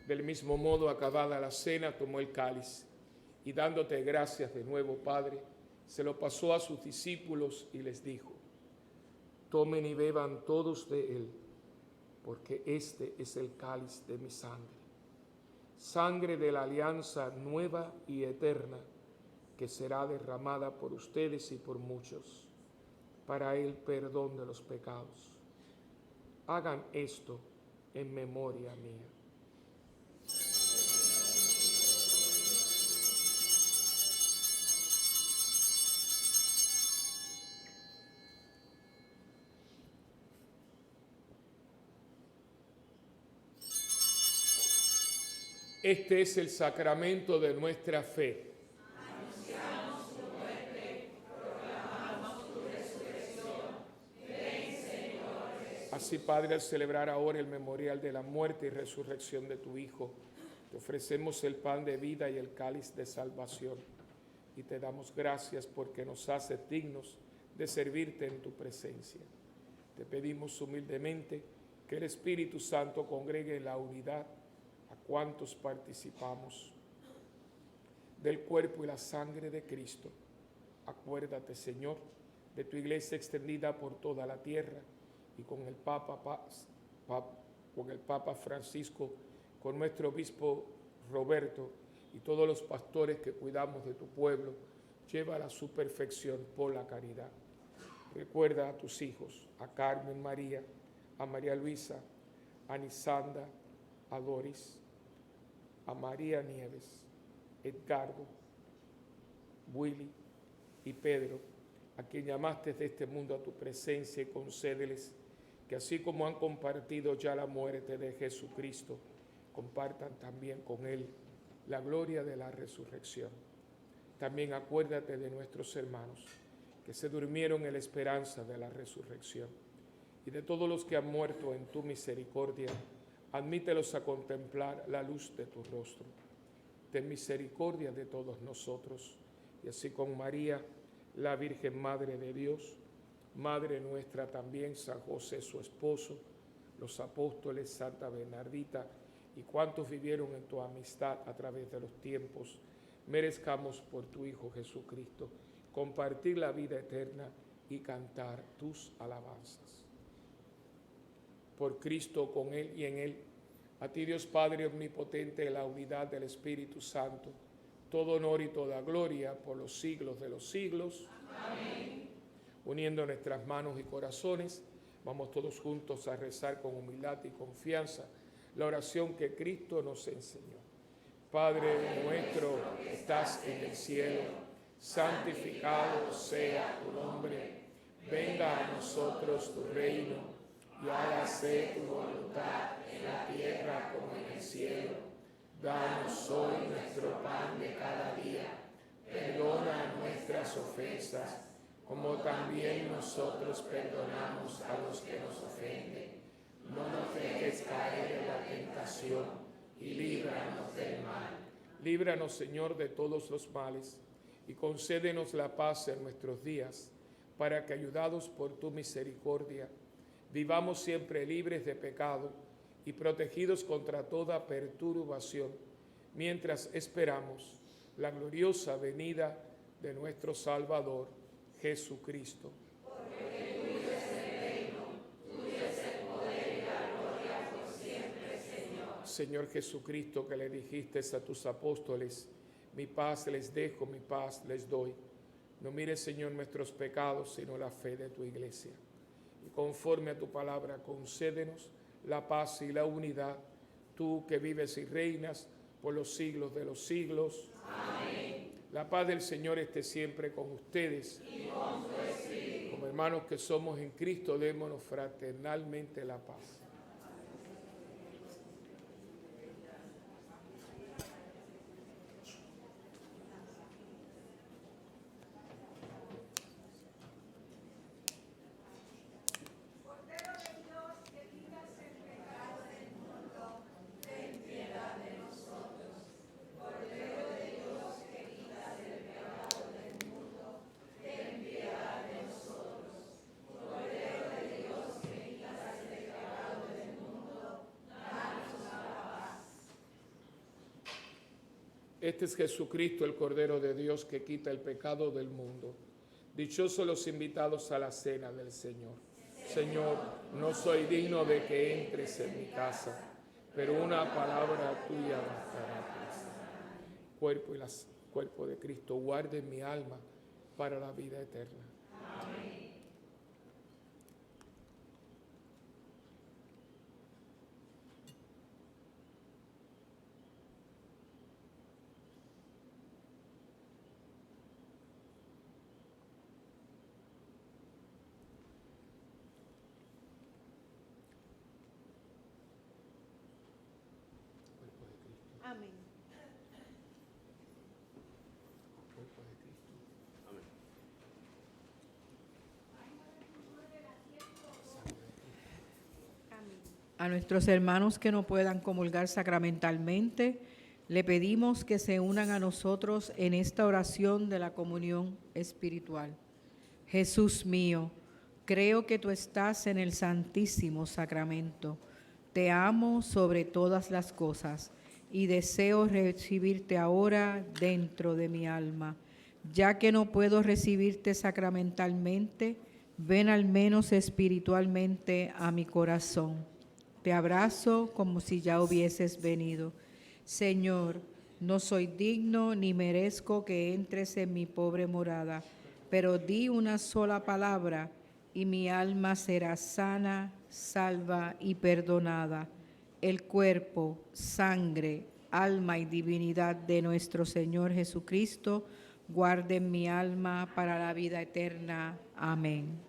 Del mismo modo, acabada la cena, tomó el cáliz y dándote gracias de nuevo, Padre, se lo pasó a sus discípulos y les dijo: tomen y beban todos de él, porque este es el cáliz de mi sangre, sangre de la alianza nueva y eterna, que será derramada por ustedes y por muchos, para el perdón de los pecados. Hagan esto en memoria mía. Este es el sacramento de nuestra fe. Anunciamos tu muerte, proclamamos tu resurrección. Ven, Señor Jesús. Así, Padre, al celebrar ahora el memorial de la muerte y resurrección de tu Hijo, te ofrecemos el pan de vida y el cáliz de salvación. Y te damos gracias porque nos haces dignos de servirte en tu presencia. Te pedimos humildemente que el Espíritu Santo congregue en la unidad a cuantos participamos del cuerpo y la sangre de Cristo. Acuérdate, Señor, de tu iglesia extendida por toda la tierra y con el Papa Francisco, con nuestro obispo Roberto y todos los pastores que cuidamos de tu pueblo. Llévala a su perfección por la caridad. Recuerda a tus hijos, a Carmen María, a María Luisa, a Nisanda, a Doris, a María Nieves, Edgardo, Willy y Pedro, a quien llamaste de este mundo a tu presencia, y concédeles que así como han compartido ya la muerte de Jesucristo, compartan también con Él la gloria de la resurrección. También acuérdate de nuestros hermanos que se durmieron en la esperanza de la resurrección, y de todos los que han muerto en tu misericordia, admítelos a contemplar la luz de tu rostro. Ten misericordia de todos nosotros, y así con María, la Virgen Madre de Dios, Madre nuestra también, San José su esposo, los apóstoles, Santa Bernardita y cuantos vivieron en tu amistad a través de los tiempos, merezcamos por tu Hijo Jesucristo compartir la vida eterna y cantar tus alabanzas. Por Cristo, con Él y en Él, a ti Dios Padre omnipotente, en la unidad del Espíritu Santo, todo honor y toda gloria por los siglos de los siglos. Amén. Uniendo nuestras manos y corazones, vamos todos juntos a rezar con humildad y confianza la oración que Cristo nos enseñó. Padre nuestro que estás en el cielo, santificado sea tu nombre. Venga a nosotros tu reino y hágase tu voluntad en la tierra como en el cielo. Danos hoy nuestro pan de cada día. Perdona nuestras ofensas, como también nosotros perdonamos a los que nos ofenden. No nos dejes caer en la tentación y líbranos del mal. Líbranos, Señor, de todos los males y concédenos la paz en nuestros días, para que, ayudados por tu misericordia, vivamos siempre libres de pecado y protegidos contra toda perturbación, mientras esperamos la gloriosa venida de nuestro Salvador, Jesucristo. Señor Jesucristo, que le dijiste a tus apóstoles, mi paz les dejo, mi paz les doy. No mires, Señor, nuestros pecados, sino la fe de tu iglesia. Y conforme a tu palabra, concédenos la paz y la unidad, tú que vives y reinas por los siglos de los siglos. Amén. La paz del Señor esté siempre con ustedes. Y con tu espíritu. Como hermanos que somos en Cristo, démonos fraternalmente la paz. Este es Jesucristo, el Cordero de Dios, que quita el pecado del mundo. Dichosos los invitados a la cena del Señor. Señor, no soy digno de que entres en mi casa, pero una palabra tuya bastará. Cuerpo de Cristo, guarde mi alma para la vida eterna. Amén. Amén. A nuestros hermanos que no puedan comulgar sacramentalmente, le pedimos que se unan a nosotros en esta oración de la comunión espiritual. Jesús mío, creo que tú estás en el Santísimo Sacramento. Te amo sobre todas las cosas y deseo recibirte ahora dentro de mi alma. Ya que no puedo recibirte sacramentalmente, ven al menos espiritualmente a mi corazón. Te abrazo como si ya hubieses venido. Señor, no soy digno ni merezco que entres en mi pobre morada, pero di una sola palabra y mi alma será sana, salva y perdonada. El cuerpo, sangre, alma y divinidad de nuestro Señor Jesucristo guarden mi alma para la vida eterna. Amén.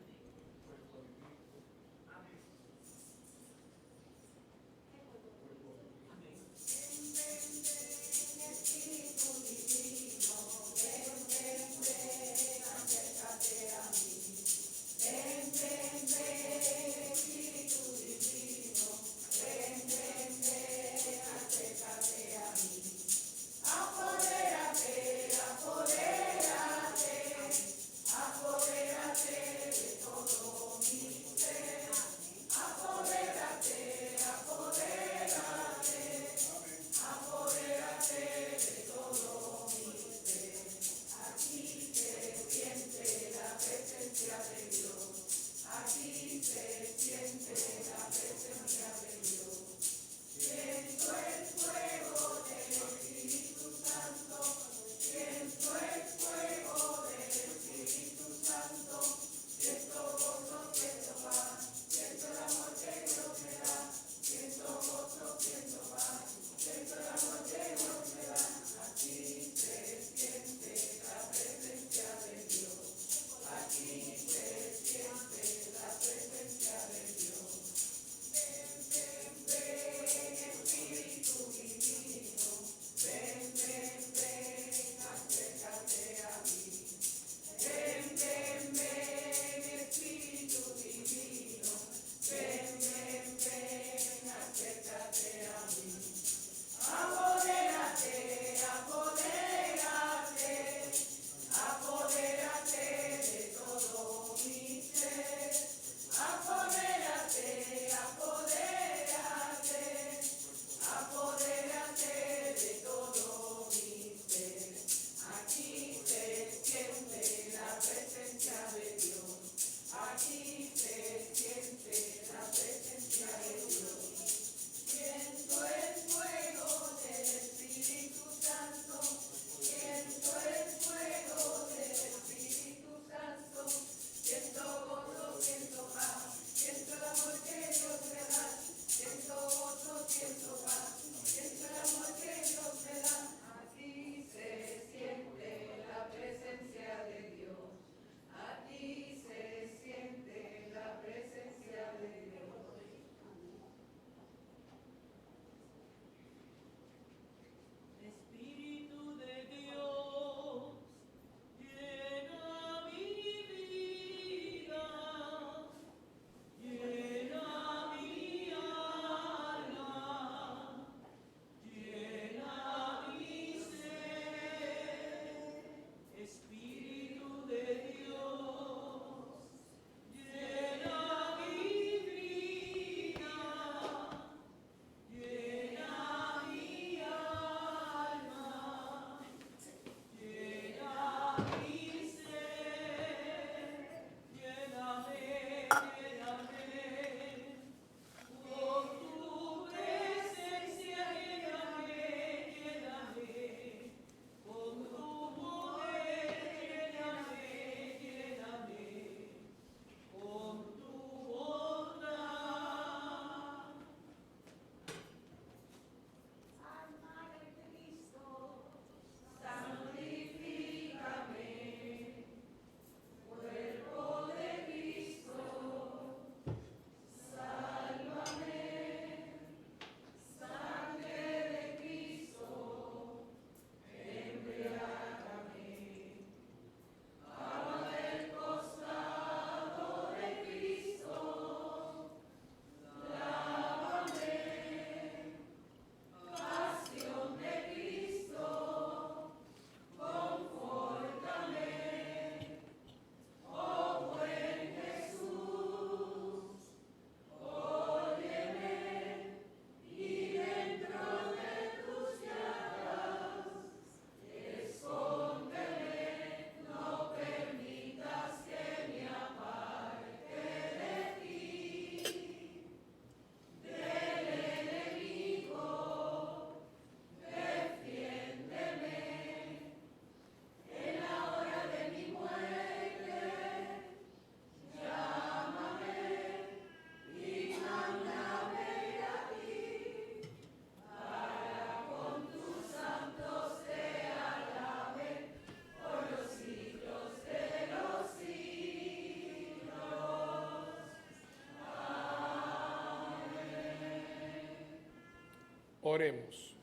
Oremos.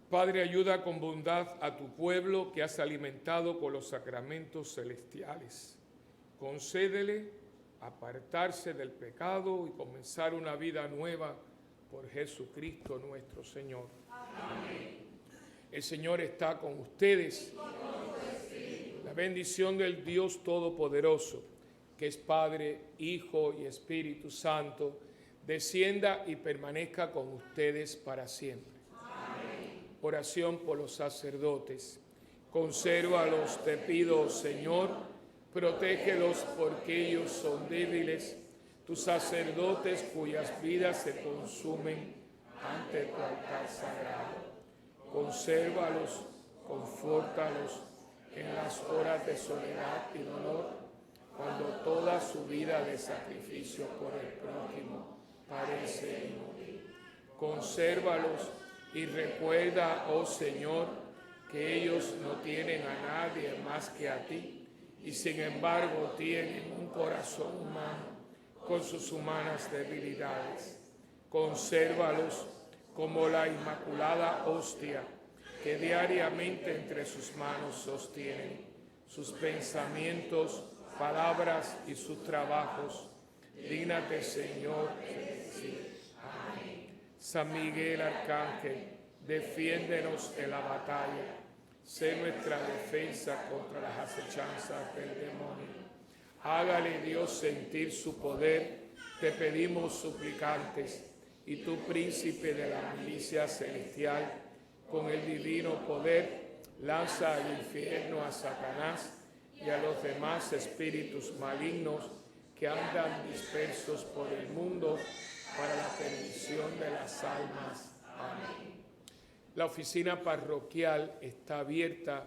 Padre, ayuda con bondad a tu pueblo que has alimentado con los sacramentos celestiales. Concédele apartarse del pecado y comenzar una vida nueva por Jesucristo nuestro Señor. Amén. El Señor está con ustedes. La bendición del Dios Todopoderoso, que es Padre, Hijo y Espíritu Santo, descienda y permanezca con ustedes para siempre. Oración por los sacerdotes. Consérvalos, te pido, Señor, protégelos porque ellos son débiles, tus sacerdotes cuyas vidas se consumen ante tu altar sagrado. Consérvalos, confórtalos en las horas de soledad y dolor, cuando toda su vida de sacrificio por el prójimo parece inútil. Consérvalos y recuerda, oh Señor, que ellos no tienen a nadie más que a ti, y sin embargo tienen un corazón humano con sus humanas debilidades. Consérvalos como la inmaculada hostia que diariamente entre sus manos sostienen sus pensamientos, palabras y sus trabajos. Dígnate, Señor, San Miguel Arcángel, defiéndenos en la batalla. Sé nuestra defensa contra las acechanzas del demonio. Hágale Dios sentir su poder, te pedimos suplicantes. Y tú, príncipe de la milicia celestial, con el divino poder, lanza al infierno a Satanás y a los demás espíritus malignos que andan dispersos por el mundo, para la perdición de las almas. Amén. La oficina parroquial está abierta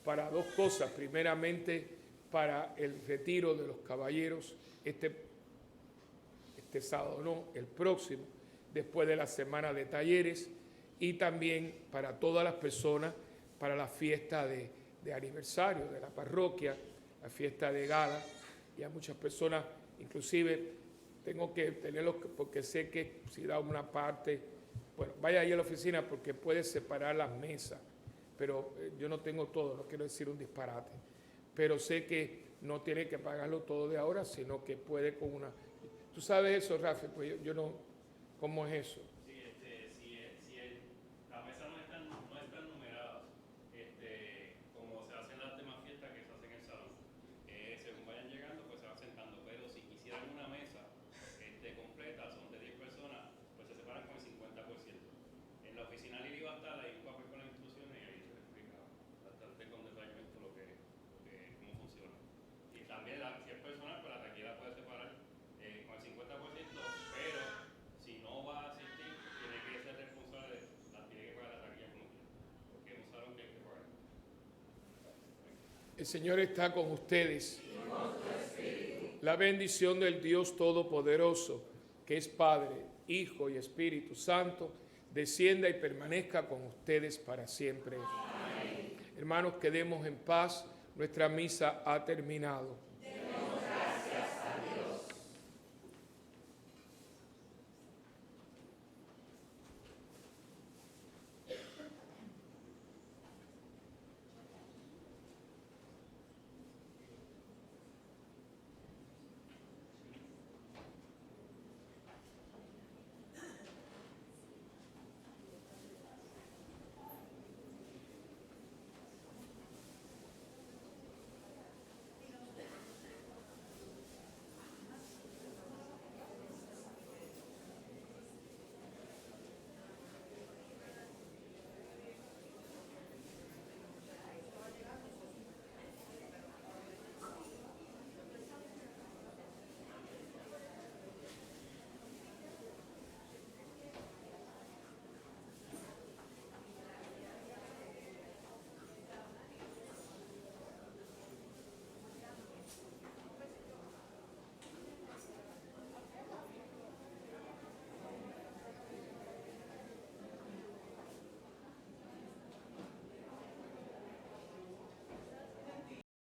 para dos cosas. Primeramente, para el retiro de los caballeros, este sábado no, el próximo, después de la semana de talleres, y también para todas las personas, para la fiesta de aniversario de la parroquia, la fiesta de gala, y a muchas personas, inclusive, tengo que tenerlo porque sé que si da una parte, bueno, vaya ahí a la oficina porque puede separar las mesas, pero yo no tengo todo, no quiero decir un disparate, pero sé que no tiene que pagarlo todo de ahora, sino que puede con una... ¿Tú sabes eso, Rafa? Pues yo no... ¿Cómo es eso? Las mesas no están numeradas, como se hacen las demás fiestas que se hacen en el salón. Según vayan llegando, pues se va sentando, pero si quisieran una mesa completa, son de 10 personas, pues se separan con el 50%. En la oficina Lili va a estar, hay un papel con las instrucciones y ahí se le explica bastante con detallamento cómo funciona. Y también si es personal, pues la taquilla puede separar con el 50%, pero si no va a asistir, tiene que ser responsable, tiene que pagar la taquilla como quiera, porque es un salón que hay que pagar. El Señor está con ustedes. La bendición del Dios Todopoderoso, que es Padre, Hijo y Espíritu Santo, descienda y permanezca con ustedes para siempre. Amén. Hermanos, quedemos en paz. Nuestra misa ha terminado.